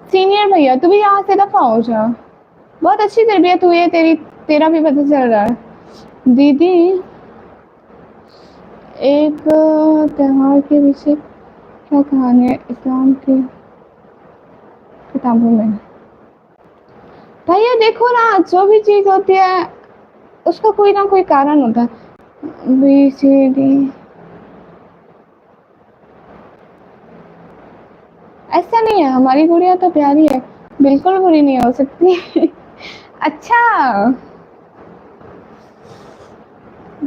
सीनियर भैया तू भी यहाँ से दफा हो जा। बहुत अच्छी तरबियत हुई है तेरी, तेरा भी पता चल रहा है। दीदी एक त्योहार के पीछे क्या कहानी है इस्लाम की किताबों में? भैया देखो ना, जो भी चीज़ होती है उसका कोई ना कोई कारण होता है। बी सी डी ऐसा नहीं है, हमारी गुड़िया तो प्यारी है, बिल्कुल बुरी नहीं हो सकती। अच्छा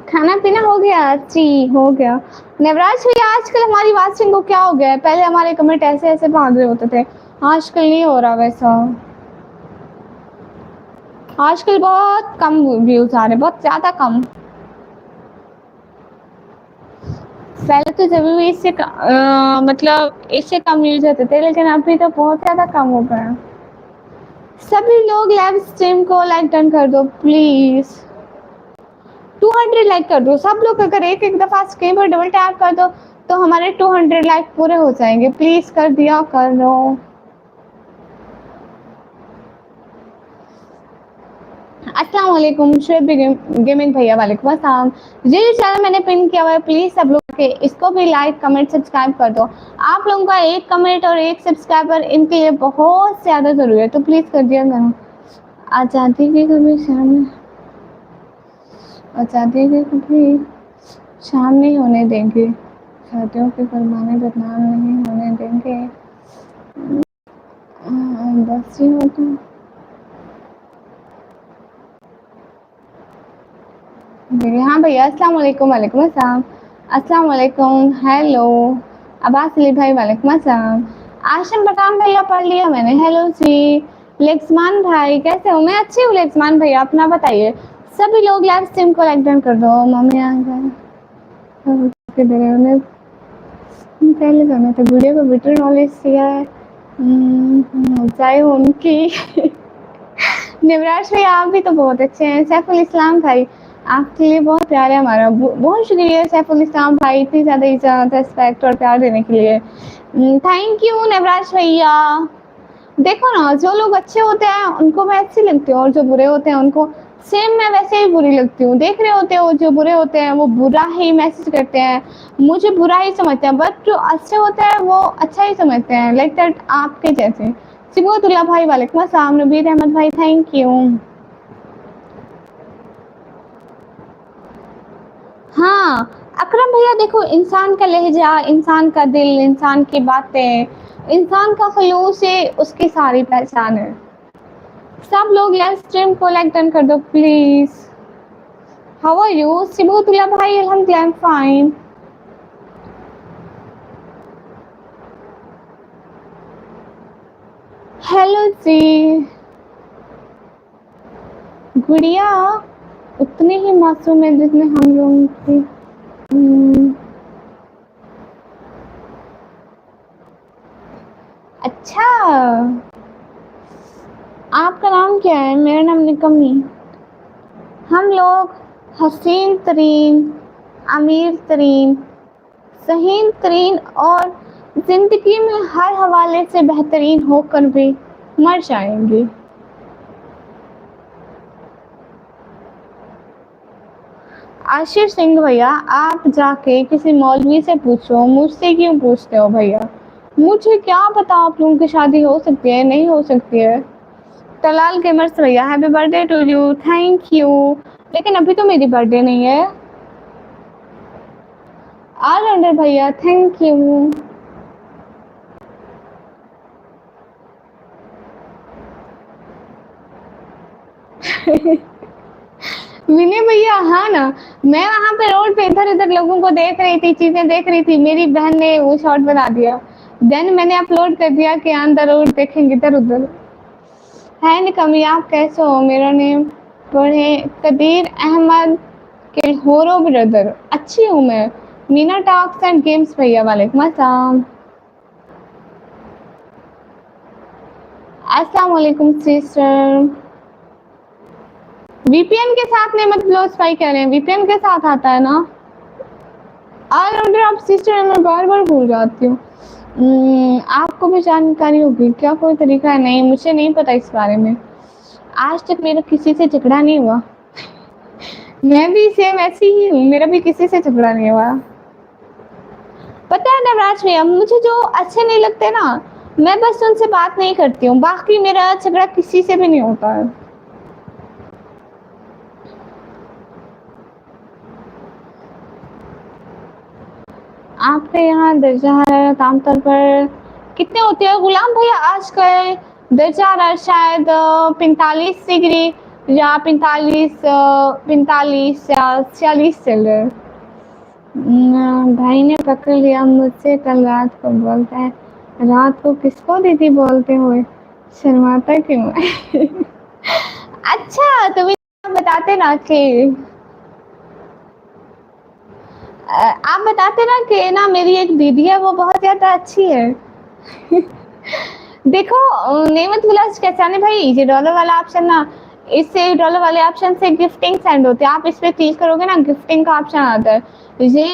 खाना पीना हो गया? जी हो गया। नवराज भैया आजकल हमारी वाचिंग को क्या हो गया है? पहले हमारे कमेंट ऐसे ऐसे भाग रहे होते थे, आजकल नहीं हो रहा वैसा। आजकल बहुत कम व्यूज आ रहे, बहुत ज़्यादा कम। पहले तो जब भी इससे मतलब इससे कम व्यूज होते थे, लेकिन अभी तो बहुत ज़्यादा कम हो गए। सभी लोग लाइव स्ट्रीम को लाइक डन कर दो प्लीज़। 200 लाइक कर दो सब लोग। अगर एक एक दफ़ा स्क्रीन पर डबल टैप कर दो तो हमारे 200 लाइक पूरे हो जाएंगे। प्लीज़ कर दिया करो। अस्सलाम वालेकुम शुएब गेमिंग भैया वालेकुम अस्सलाम। ये जो चैनल मैंने पिन किया हुआ है प्लीज़ सब लोग के इसको भी लाइक कमेंट सब्सक्राइब कर दो। आप लोगों का एक कमेंट और एक सब्सक्राइबर इनके लिए बहुत ज़्यादा ज़रूरी है, तो प्लीज़ कर दिया करो। आज़ादी की कभी शाम, आज़ादी की कभी शाम नहीं होने देंगे, शादियों के पैमाने बदनाम नहीं होने देंगे। बस ही होता। हाँ भैया अस्सलाम वालेकुम। वालेकुम अस्सलाम। अस्सलाम वालेकुम हेलो। अब्बास अली भाई वालेकुम अस्सलाम। आशिम पठान भैया पढ़ लिया मैंने, हेलो जी। लेक्समान भाई कैसे हो? मैं अच्छी हूँ लेक्समान भैया, अपना बताइए। सभी लोग लाइव स्ट्रीम को लाइक डन कर दो। मम्मी आ गए उन्हें पहले जाना था, वीडियो को बेटर नॉलेज दिया है चाहे उनकी। निवराज भाई आप भी तो बहुत अच्छे हैं। सैफुल इस्लाम भाई आपके लिए बहुत प्यार है हमारा, बहुत शुक्रिया सैफुल इस्लाम भाई इतनी ज़्यादा इज्जत रिस्पेक्ट और प्यार देने के लिए। थैंक यू नवराज भैया। देखो ना, जो लोग अच्छे होते हैं उनको मैं अच्छी लगती हूँ और जो बुरे होते हैं उनको सेम मैं वैसे ही बुरी लगती हूँ। देख रहे होते हो जो बुरे होते हैं वो बुरा ही मैसेज करते हैं, मुझे बुरा ही समझते हैं, बट जो अच्छे होते हैं वो अच्छा ही समझते हैं, लाइक दैट आपके जैसे। सिबोतुल्ला भाई वालेकुम अस्सलाम। नबीर अहमद भाई थैंक यू। हाँ अकरम भैया देखो, इंसान का लहजा, इंसान का दिल, इंसान की बातें, इंसान का खलूस से उसकी सारी पहचान है। सब लोग लाइव स्ट्रीम को लाइक डन कर दो प्लीज। हाउ आर यू सिबोतुल्ला भाई? अल्हम्दुलिल्लाह आई एम फाइन। हेलो जी। गुड़िया उतनी ही मासूम है जितने हम लोग की। अच्छा आपका नाम क्या है? मेरा नाम निकम्मी। हम लोग हसीन तरीन, अमीर तरीन, सहीन तरीन और ज़िंदगी में हर हवाले से बेहतरीन होकर भी मर जाएंगे। आशीष सिंह भैया आप जाके किसी मौलवी से पूछो, मुझसे क्यों पूछते हो भैया? मुझे क्या पता आप लोगों की शादी हो सकती है नहीं हो सकती है। तलाल गेमर्स भैया happy birthday to you, thank you. लेकिन अभी तो मेरी बर्थडे नहीं है। ऑलराउंडर भैया थैंक यू। विनय भैया हाँ ना, मैं वहाँ पे रोड पे इधर उधर लोगों को देख रही थी, चीजें देख रही थी, मेरी बहन ने वो शॉर्ट बना दिया, देन मैंने अपलोड कर दिया कि ऑन द रोड देखेंगे इधर उधर। है निकमी आप कैसे हो? मेरा नेम पढ़े कदीर अहमद के होरो ब्रदर। अच्छी हूँ मैं। मीना टॉक्स एंड गेम्स भैया वालेकुम अस्सलाम। अस्सलाम वालेकुम सिस्टर। वीपीएन के साथ नहीं मत ब्लो स्पाई कह रहे हैं, वीपीएन के साथ आता है ना। ऑलराउंडर आप सिस्टर, मैं बार बार भूल जाती हूँ। आपको भी जानकारी होगी क्या? कोई तरीका है? नहीं, मुझे नहीं पता इस बारे में। आज तक मेरा किसी से झगड़ा नहीं हुआ। मैं भी सेम ऐसी ही हूँ, मेरा भी किसी से झगड़ा नहीं हुआ। पता है नवराज भैया, मुझे जो अच्छे नहीं लगते ना, मैं बस उनसे बात नहीं करती हूँ, बाकी मेरा झगड़ा किसी से भी नहीं होता है। आपके यहाँ दर्जा हरारत आमतौर पर कितने होते हैं गुलाम भैया? आजकल दर्जा हरारत शायद 45 डिग्री या 45 या 46 चल रहा है। भाई ने पकड़ लिया मुझसे कल रात को, बोलता है रात को किसको दीदी बोलते हुए, शर्माता क्यों? अच्छा तो भी बताते ना कि आप बताते ना कि ना मेरी एक दीदी है, वो बहुत ज़्यादा अच्छी है। देखो नेमत विलास कैसानी भाई, ये डॉलर वाला ऑप्शन ना, इससे डॉलर वाले ऑप्शन से गिफ्टिंग सेंड होते हैं। आप इस पे क्लिक करोगे ना, गिफ्टिंग का ऑप्शन आता है। ये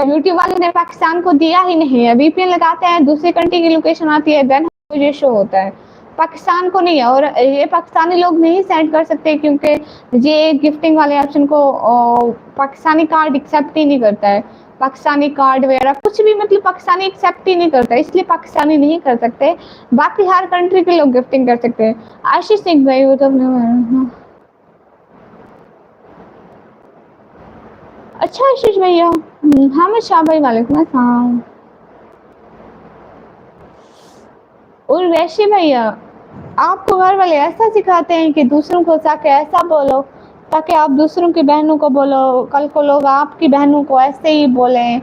यूट्यूब वाले ने पाकिस्तान को दिया ही नहीं है। वीपीएन लगाते हैं, दूसरी कंट्री की लोकेशन आती है, देन ये शो होता है, पाकिस्तान को नहीं है। और ये पाकिस्तानी लोग नहीं सेंड कर सकते क्योंकि ये गिफ्टिंग वाले ऑप्शन को पाकिस्तानी कार्ड एक्सेप्ट ही नहीं करता है। पाकिस्तानी कार्ड वगैरह कुछ भी, मतलब पाकिस्तानी एक्सेप्ट ही नहीं करता, इसलिए पाकिस्तानी नहीं कर सकते। बाकी हर कंट्री के लोग गिफ्टिंग कर सकते हैं। आशीष सिंह भाई वो तो अच्छा आशीष भैया। हामिद शाह भाई वालेकुम अस्सलाम। और वैसे भैया, आपको घर वाले ऐसा सिखाते हैं कि दूसरों को जाके ऐसा बोलो ताकि आप दूसरों की बहनों को बोलो, कल को लोग आपकी बहनों को ऐसे ही बोलें,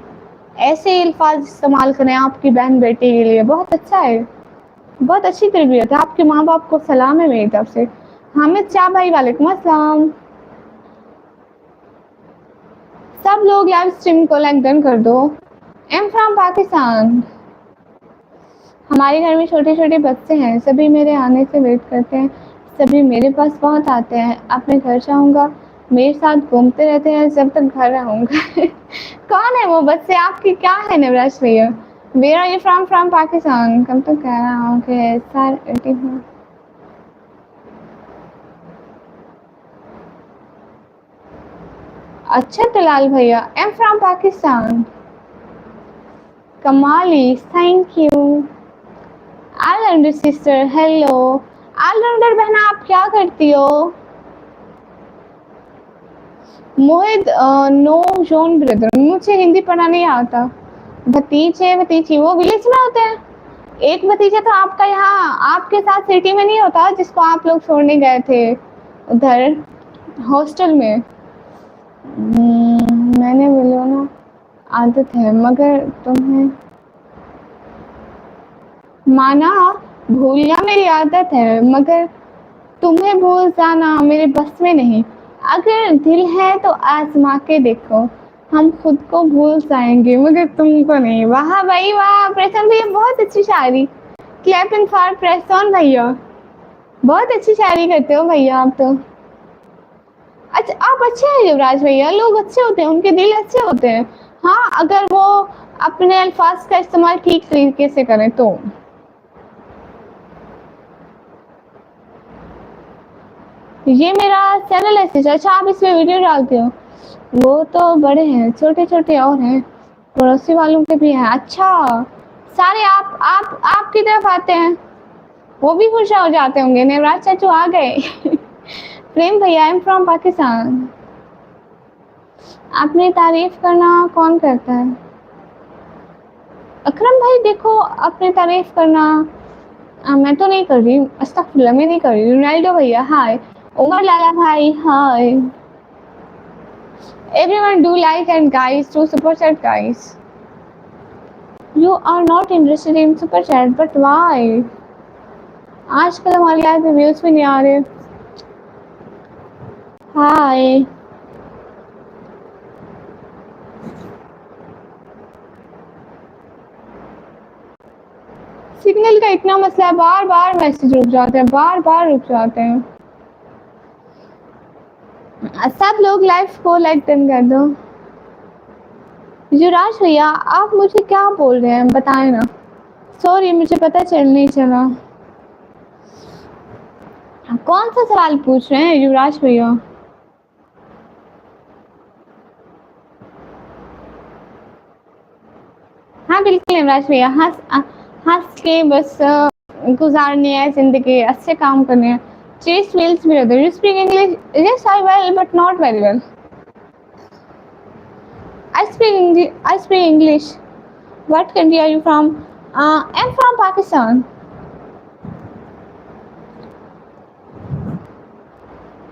ऐसे ही अल्फाज इस्तेमाल करें आपकी बहन बेटी के लिए। बहुत अच्छा है, बहुत अच्छी तरबियत है। आपके माँ बाप को सलाम है मेरी तरफ से। हामिद शाह भाई वालेकुम अस्सलाम। सब लोग लाइव स्ट्रीम को लाइक डन कर दो। M from Pakistan. हमारे घर में छोटे छोटे बच्चे हैं, सभी मेरे आने से वेट करते हैं, सभी मेरे पास बहुत आते हैं। अब मैं घर जाऊंगा, मेरे साथ घूमते रहते हैं जब तक घर रहूंगा। कौन है वो बच्चे? आपकी क्या है नवराज भैया? Where are you from Pakistan. कब तक कह रहा हूँ कि सर अच्छा तलाल भैया, I am from Pakistan. Kamali thank you. All-rounder sister hello. All-rounder बहना आप क्या करती हो? मोहित नो जोन ब्रदर, मुझे हिंदी पढ़ना नहीं आता। भतीजे भतीजी वो विलेज में होते हैं। एक भतीजा तो आपका यहाँ आपके साथ सिटी में नहीं होता, जिसको आप लोग छोड़ने गए थे उधर हॉस्टल में। मैंने बोला ना आदत है, मगर तुम्हें माना भूलना मेरी आदत है, मगर तुम्हें भूल जाना मेरे बस में नहीं। अगर दिल है तो आजमा के देखो, हम खुद को भूल जाएंगे मगर तुमको नहीं। वाह भाई वाह, प्रसन्न भैया बहुत अच्छी शायरी। क्लैपिंग फॉर प्रसन्न भैया, बहुत अच्छी शायरी करते हो भैया आप तो। अच्छा आप अच्छे हैं युवराज भैया, लोग अच्छे होते हैं, उनके दिल अच्छे होते हैं। हाँ अगर वो अपने अल्फाज का इस्तेमाल ठीक तरीके से करें तो। ये मेरा चैनल है। अच्छा आप इसमें वीडियो डालते हो? वो तो बड़े हैं, छोटे छोटे और हैं, पड़ोसी वालों के भी हैं। अच्छा सारे आप आपकी तरफ आते हैं? वो भी खुश हो जाते होंगे। नेवराज चाचू आ गए। प्रेम भैया, आई एम फ्रॉम पाकिस्तान। अपनी तारीफ करना कौन करता है? अकरम भाई देखो, अपनी तारीफ करना मैं तो नहीं कर रही, अस्तगफुरुल्लाह, मैं नहीं कर रही। रोनाल्डो भैया हाय। उमर लाला भाई hi. Everyone do like and guys to super chat guys. You are not interested in super chat but why? आजकल हमारे लाइव में व्यूज भी नहीं आ रहे। हाय। सिग्नल का इतना मसला है, बार बार मैसेज रुक जाते हैं, बार बार रुक जाते हैं। सब लोग लाइव को लाइक डन कर दो। युवराज भैया आप मुझे क्या बोल रहे हैं बताएं ना। सॉरी मुझे पता नहीं चला। कौन सा सवाल पूछ रहे हैं युवराज भैया? हाँ बिल्कुल युवराज भैया, हंस के बस गुजारनी है जिंदगी, अच्छे काम करने हैं। चेस वेल्स brother, you speak English? Yes I well but not very well. I speak English. What country are you from? I'm from Pakistan.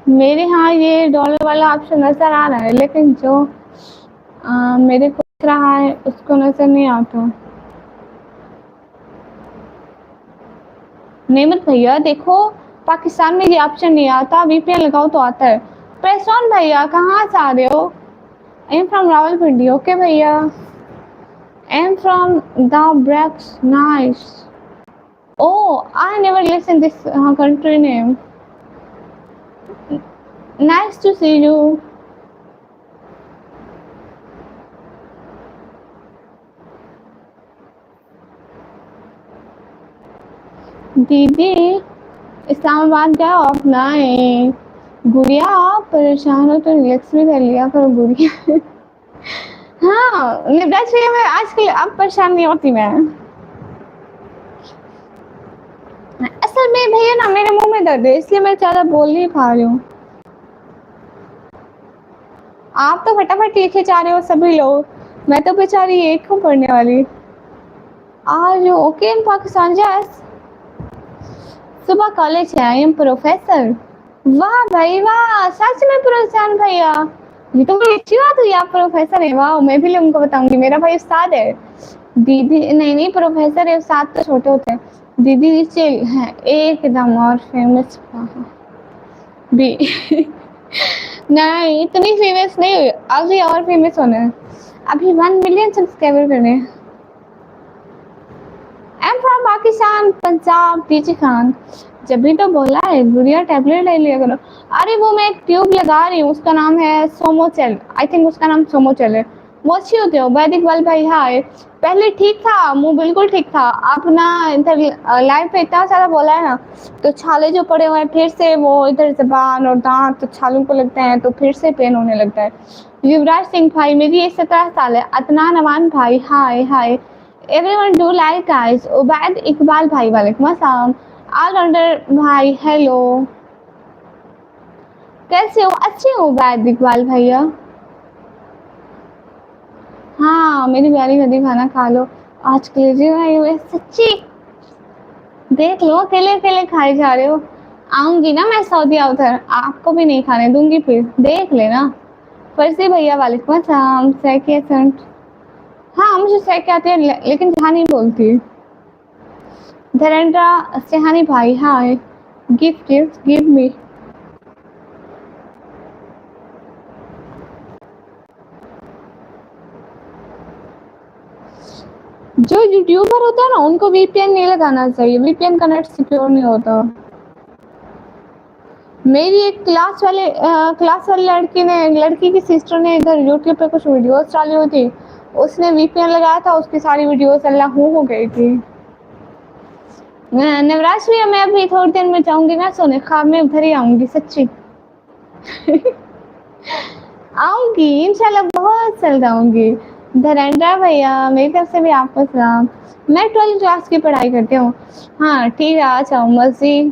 मेरे यहाँ ये डॉलर वाला ऑप्शन नज़र आ रहा है, लेकिन जो मेरे को दिख रहा है उसको नज़र नहीं आता। नेमत भैया देखो, पाकिस्तान में ये ऑप्शन नहीं आता, VPN लगाओ तो आता है। प्रैसन भैया कहाँ से आ रहे हो? I am from Rawalpindi. Okay भैया। I am from the Brax. Nice. Oh, I never listened this country name. Nice to see you. दीदी इस्लामाबाद गए ऑफलाइन। गुड़िया आप परेशान हो तो रिलैक्स भी कर लिया करो गुड़िया। हाँ निवराज भैया, मैं आजकल अब परेशान नहीं होती मैं। असल में भैया ना मेरे मुंह में दर्द है, इसलिए मैं ज़्यादा बोल नहीं पा रही हूँ। आप तो फटाफट लिखे जा रहे हो सभी लोग, मैं तो बेचारी एक हूँ पढ़ने वाली। आज ओके इन पाकिस्तान जैस सुबह कॉलेज है। I am professor. वाह भाई वाह, सच में प्रोफेसर भैया, ये तो बड़ी अच्छी बात हुई, आप प्रोफेसर है। वाह, मैं भी लोगों को बताऊंगी मेरा भाई उस्ताद है। दीदी नहीं प्रोफेसर है, उस्ताद तो छोटे होते हैं। दीदी चिल है एकदम और फेमस भी। नहीं इतनी फेमस नहीं हुई, अभी और फेमस होना है। अभी 1 मिलियन सब्सक्राइबर करने हैं। आई एम फ्रॉम पाकिस्तान, पंजाब। डीजी खान जब भी तो बोला है गुड़िया टैबलेट ले लिया करो। अरे वो मैं एक ट्यूब लगा रही हूँ, उसका नाम है सोमोचेल। आई थिंक उसका नाम सोमोचेल है। वो अच्छी होती हो। वैदिक वाल भाई हाय। पहले ठीक था, मुंह बिल्कुल ठीक था, आप ना इधर लाइव पे इतना सारा बोला है ना, तो छाले जो पड़े हुए हैं फिर से वो इधर जबान और दांत तो छालों को लगते हैं, तो फिर से पेन होने लगता है। युवराज सिंह भाई मेरी 17 साल है। अदनान अमान भाई hi hi. Everyone do like guys. Ubaid Iqbal भाई वालेकुम अस्सलाम। ऑलराउंडर भाई हेलो, कैसे हो? अच्छे हो उबैद इकबाल भैया? हाँ मेरी प्यारी गदी खाना खा लो। आज के लिए भाई सच्ची देख लो, अकेले अकेले खाए जा रहे हो। आऊंगी ना मैं सऊदीया उधर, आपको भी नहीं खाने दूंगी, फिर देख लेना। फर्जी भैया वालेकुम अस्सलाम। सेकेंड हाँ मुझे सेक आती है लेकिन जहाँ नहीं बोलती। धरेंद्रा सेहानी भाई हाय। Give me. जो यूट्यूबर होता है ना उनको VPN नहीं लगाना चाहिए, VPN का नेट सिक्योर नहीं होता। मेरी एक क्लास वाली लड़की की सिस्टर ने इधर यूट्यूब पे कुछ वीडियोस डाली हुई थी, उसने VPN लगाया था, उसकी सारी वीडियोस अल्लाह हो गई थी। नवराज भैया मैं अभी थोड़ी देर में जाऊंगी ना सोने, ख्वाब में उधर ही आऊंगी सच्ची। आऊंगी इंशाल्लाह, बहुत जल्द आऊंगी। धरेंद्र भैया मेरी तरफ से भी आपको सलाम। मैं 12th क्लास की पढ़ाई करती हूँ। हाँ ठीक है, आ जाओ। मर्जी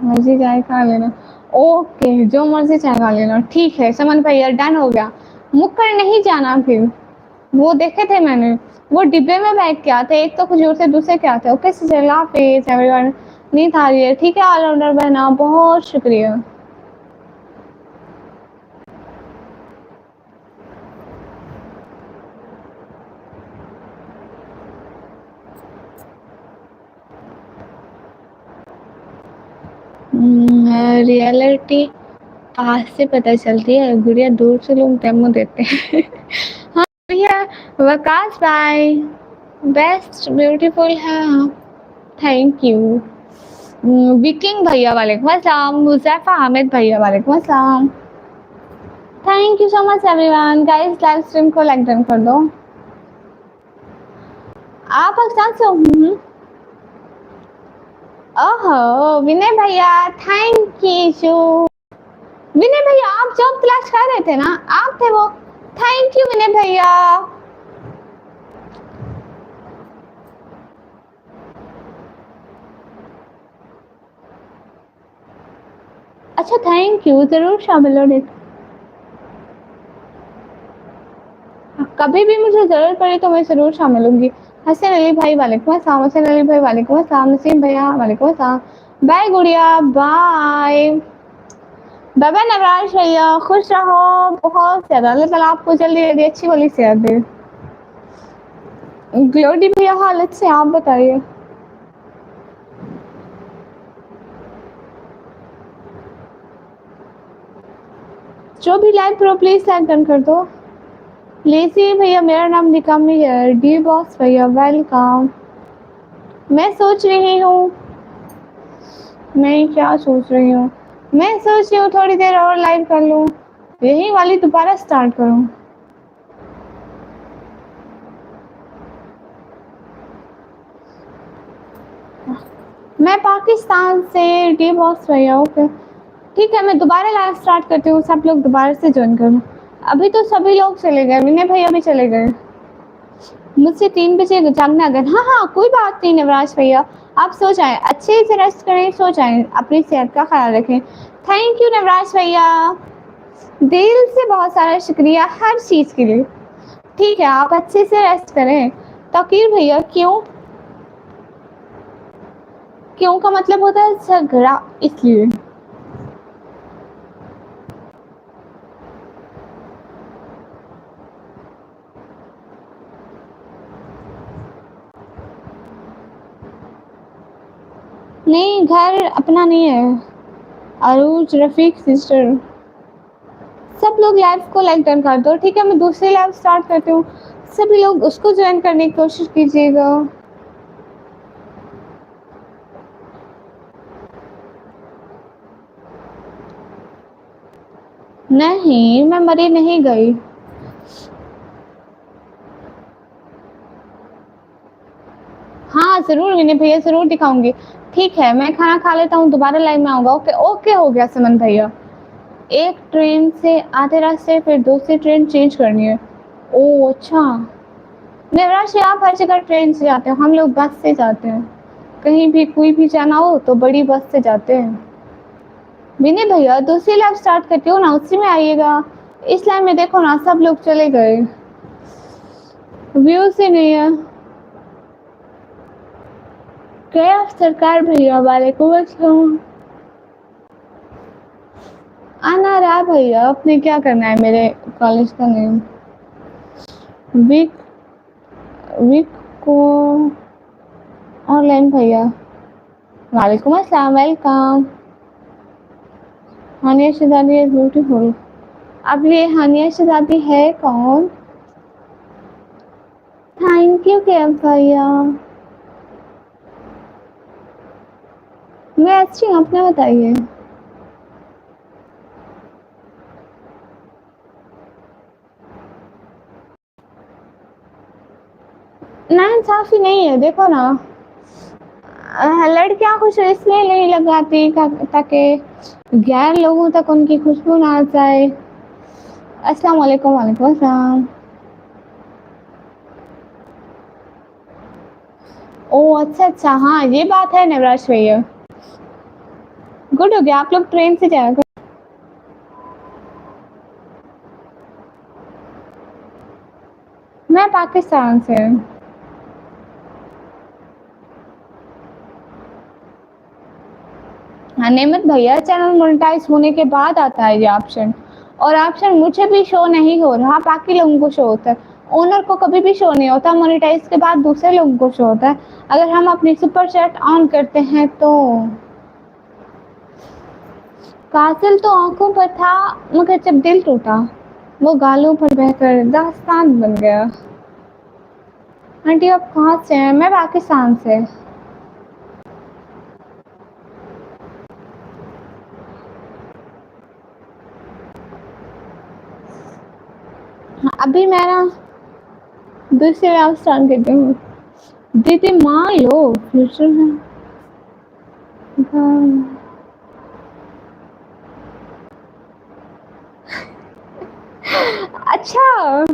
मर्जी चाय खा लेना। ओके, जो मर्जी चाय खा लेना। ठीक है समन भैया, डन हो गया। मुक्कर नहीं जाना फिर। वो देखे थे मैंने, वो डिब्बे में बैठ के आते, एक तो खजूर थे, दूसरे क्या थे। ओके सिस्टर, हाफिज एवरीवन। नींद आ रही है, ठीक है ऑलराउंडर बहना, बहुत शुक्रिया। रियलिटी पास से पता चलती है, गुड़िया दूर से लोग डेमो देते हैं। हाँ भैया, वकास भाई बेस्ट ब्यूटीफुल है आप, थैंक यू। विकिंग भैया वालेकुम अस्सलाम। मुजैफा हामिद भैया वालेकुम अस्सलाम। Thank you so much everyone. Guys live stream को लाइक डन कर दो। आप पाकिस्तान से हो? ओहो विनय भैया, थैंक यू। विनय भैया आप जॉब तलाश कर रहे थे ना, आप थे वो। थैंक यू विनय भैया। अच्छा थैंक यू, जरूर शामिल हो। कभी भी मुझे जरूरत पड़ी तो मैं जरूर शामिल होंगी। हसन अली भाई वालेकुम अस्सलाम। हसन अली भाई वालेकुम अस्सलाम। नसीम भैया वालेकुम अस्सलाम। बाय गुड़िया, बाय बाय बाय। नवराज भैया खुश रहो बहुत ज्यादा, अल्लाह ताला आपको जल्दी जल्दी अच्छी वाली सेहत दे। ग्लोडी भैया हालत से आप बताइए। जो भी लाइक करो प्लीज लाइक डन कर दो। लेसी भैया मेरा नाम निकामी है। डी बॉस भैया वेलकम। मैं सोच रही हूँ, मैं क्या सोच रही हूँ, मैं सोच रही हूँ थोड़ी देर और लाइव कर लूँ, यही वाली दोबारा स्टार्ट करूँ। मैं पाकिस्तान से। डी बॉस भैया ओके ठीक है, मैं दोबारा लाइव स्टार्ट करती हूँ, सब लोग दोबारा से ज्वाइन करो। अभी तो सभी लोग चले गए, विनय भैया भी चले गए। मुझसे 3 बजे जागना अगर। हाँ हाँ कोई बात नहीं नवराज भैया, आप सो जाएं, अच्छे से रेस्ट करें, सो जाएं, अपनी सेहत का ख्याल रखें। थैंक यू नवराज भैया, दिल से बहुत सारा शुक्रिया हर चीज़ के लिए। ठीक है आप अच्छे से रेस्ट करें। तकीर भैया क्यों, क्यों का मतलब होता है झगड़ा, इसलिए। नहीं घर अपना नहीं है। अरूज रफीक सिस्टर, सब लोग लाइव को लाइक डन कर दो। ठीक है मैं दूसरी लाइव स्टार्ट करती हूँ, सभी लोग उसको ज्वाइन करने की कोशिश कीजिएगा। नहीं मैं मरी नहीं गई। हाँ जरूर विनय भैया, जरूर दिखाऊंगी। ठीक है मैं खाना खा लेता हूँ, दोबारा लाइव में आऊँगा। ओके ओके हो गया समन भैया। एक ट्रेन से आधे रास्ते फिर दूसरी ट्रेन चेंज करनी है। ओह अच्छा, देवराज जी आप हर जगह ट्रेन से जाते हो, हम लोग बस से जाते हैं। कहीं भी कोई भी जाना हो तो बड़ी बस से जाते हैं। विनय भैया दूसरी लाइव स्टार्ट करती हूँ ना, उसी में आइएगा। इस लाइन में देखो ना सब लोग चले गए, व्यूज ही नहीं है। क्या सरकार भैया वालेकुम अस्सलाम। आना रहा भैया, आपने क्या करना है मेरे कॉलेज का नेम। विक विक को ऑनलाइन भैया वालेकुम अस्सलाम, welcome. Hania Shahzadi is beautiful. अब ये हानिया शहजादी है कौन? थैंक यू कैम भैया। मैं अच्छी हूँ, अपने बताइए। ना इंसाफी नहीं है, देखो ना लड़कियां खुश इसलिए नहीं लगाती ताकि गैर लोगों तक उनकी खुशबू ना जाए। अस्सलाम वालेकुम। वालेकुम अस्सलाम। ओह अच्छा अच्छा, हाँ ये बात है नवराज भैया। गुड हो गया, आप लोग ट्रेन से जाएगा। मैं पाकिस्तान से। हाँ नेमत भैया, चैनल मोनेटाइज होने के बाद आता है ये ऑप्शन, और ऑप्शन मुझे भी शो नहीं हो रहा, बाकी लोगों को शो होता है। ओनर को कभी भी शो नहीं होता, मोनेटाइज के बाद दूसरे लोगों को शो होता है अगर हम अपनी सुपर चैट ऑन करते हैं तो। कातिल तो आंखों पर था, मगर जब दिल टूटा वो गालों पर बहकर दास्तान बन गया। आंटी आप कहाँ से हैं? मैं पाकिस्तान से। हाँ, अभी मैं ना दूसरे राउंड स्टार्ट करती हूँ। दीदी मान लो फ्यूचर में। हाँ। अच्छा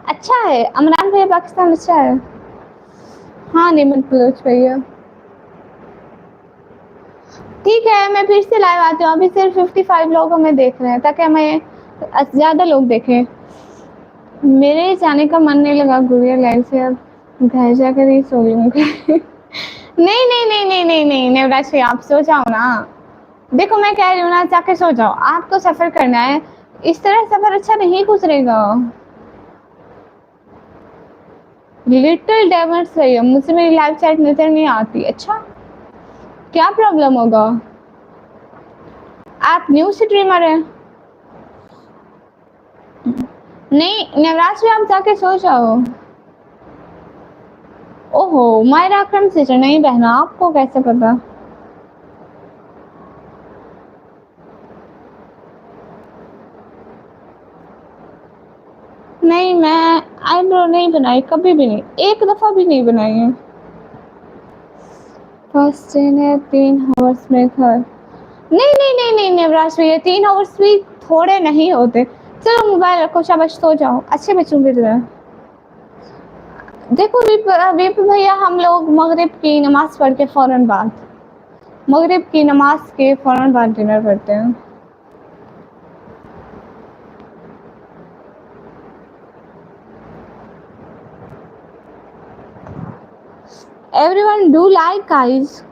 अच्छा है, इमरान भैया पाकिस्तान अच्छा है। हाँ नेमत बलोच भैया। ठीक है, मैं फिर से लाइव आती हूँ, अभी सिर्फ 55 लोग हमें देख रहे हैं ताकि हमें ज़्यादा लोग देखें। मेरे जाने का मन नहीं लगा गुड़िया लाइव से, अब घर जाकर ही सो लूँगी। नहीं नहीं नहीं नहीं नहीं नहीं नवराज भैया, आप सो जाओ ना। देखो मैं कह रही हूँ ना, जाके सो जाओ, आपको सफ़र करना है, इस तरह सफ़र अच्छा नहीं गुजरेगा। लिटिल डेमर्स भैया, मुझसे मेरी लाइव चैट नजर नहीं आती। अच्छा क्या प्रॉब्लम होगा? आप न्यू स्ट्रीमर हैं? नहीं नवराज भी, आप जाके सो जाओ। ओहो मायरा अकरम से नहीं बहना, आपको कैसे पता? नहीं मैं आईब्रो नहीं बनाई, कभी भी नहीं, एक दफ़ा भी नहीं बनाई है। फर्स्ट ट्रेन है 3 आवर्स में घर। नहीं नहीं नहीं नहीं नवराज भैया, 3 आवर्स भी थोड़े नहीं होते। चलो मोबाइल रखो, शाबाश सो जाओ अच्छे बच्चों की तरह। देखो विप भैया, हम लोग मगरिब की नमाज पढ़ के फ़ौरन बाद, मगरिब की नमाज के फ़ौरन बाद डिनर करते हैं। Everyone do like guys.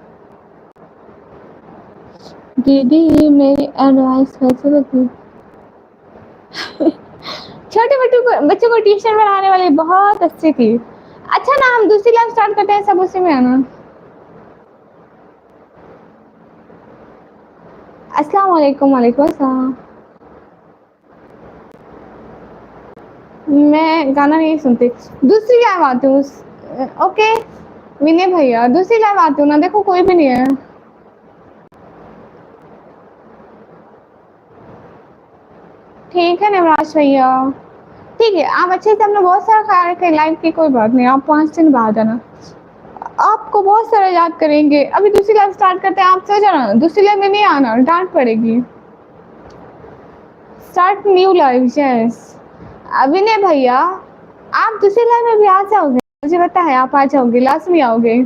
दीदी मेरी एडवाइस कैसे लगी? छोटे बच्चों को ट्यूशन पढ़ाने वाली बहुत अच्छी थी। अच्छा ना हम दूसरी लाइफ स्टार्ट करते हैं, सब उसी में आना। अस्सलाम वालेकुम। वालेकुम अस्सलाम। मैं गाना नहीं सुनती, दूसरी लाइव आती हूँ। ओके विनय भैया, दूसरी लाइव आती हूँ ना, देखो कोई भी नहीं है। ठीक है नवराज भैया, ठीक है आप अच्छे से अपना बहुत सारा ख्याल रखें। लाइव की कोई बात नहीं, आप 5 दिन बाद आना, आपको बहुत सारा याद करेंगे। अभी दूसरी लाइव स्टार्ट करते हैं, आप सो जाना, दूसरी लाइव में नहीं आना, डांट पड़ेगी। Start new live yes. अभिनय भैया आप दूसरी लाइव में भी आ जाओगे, मुझे पता है आप आ जाओगे, लास्ट में आओगे।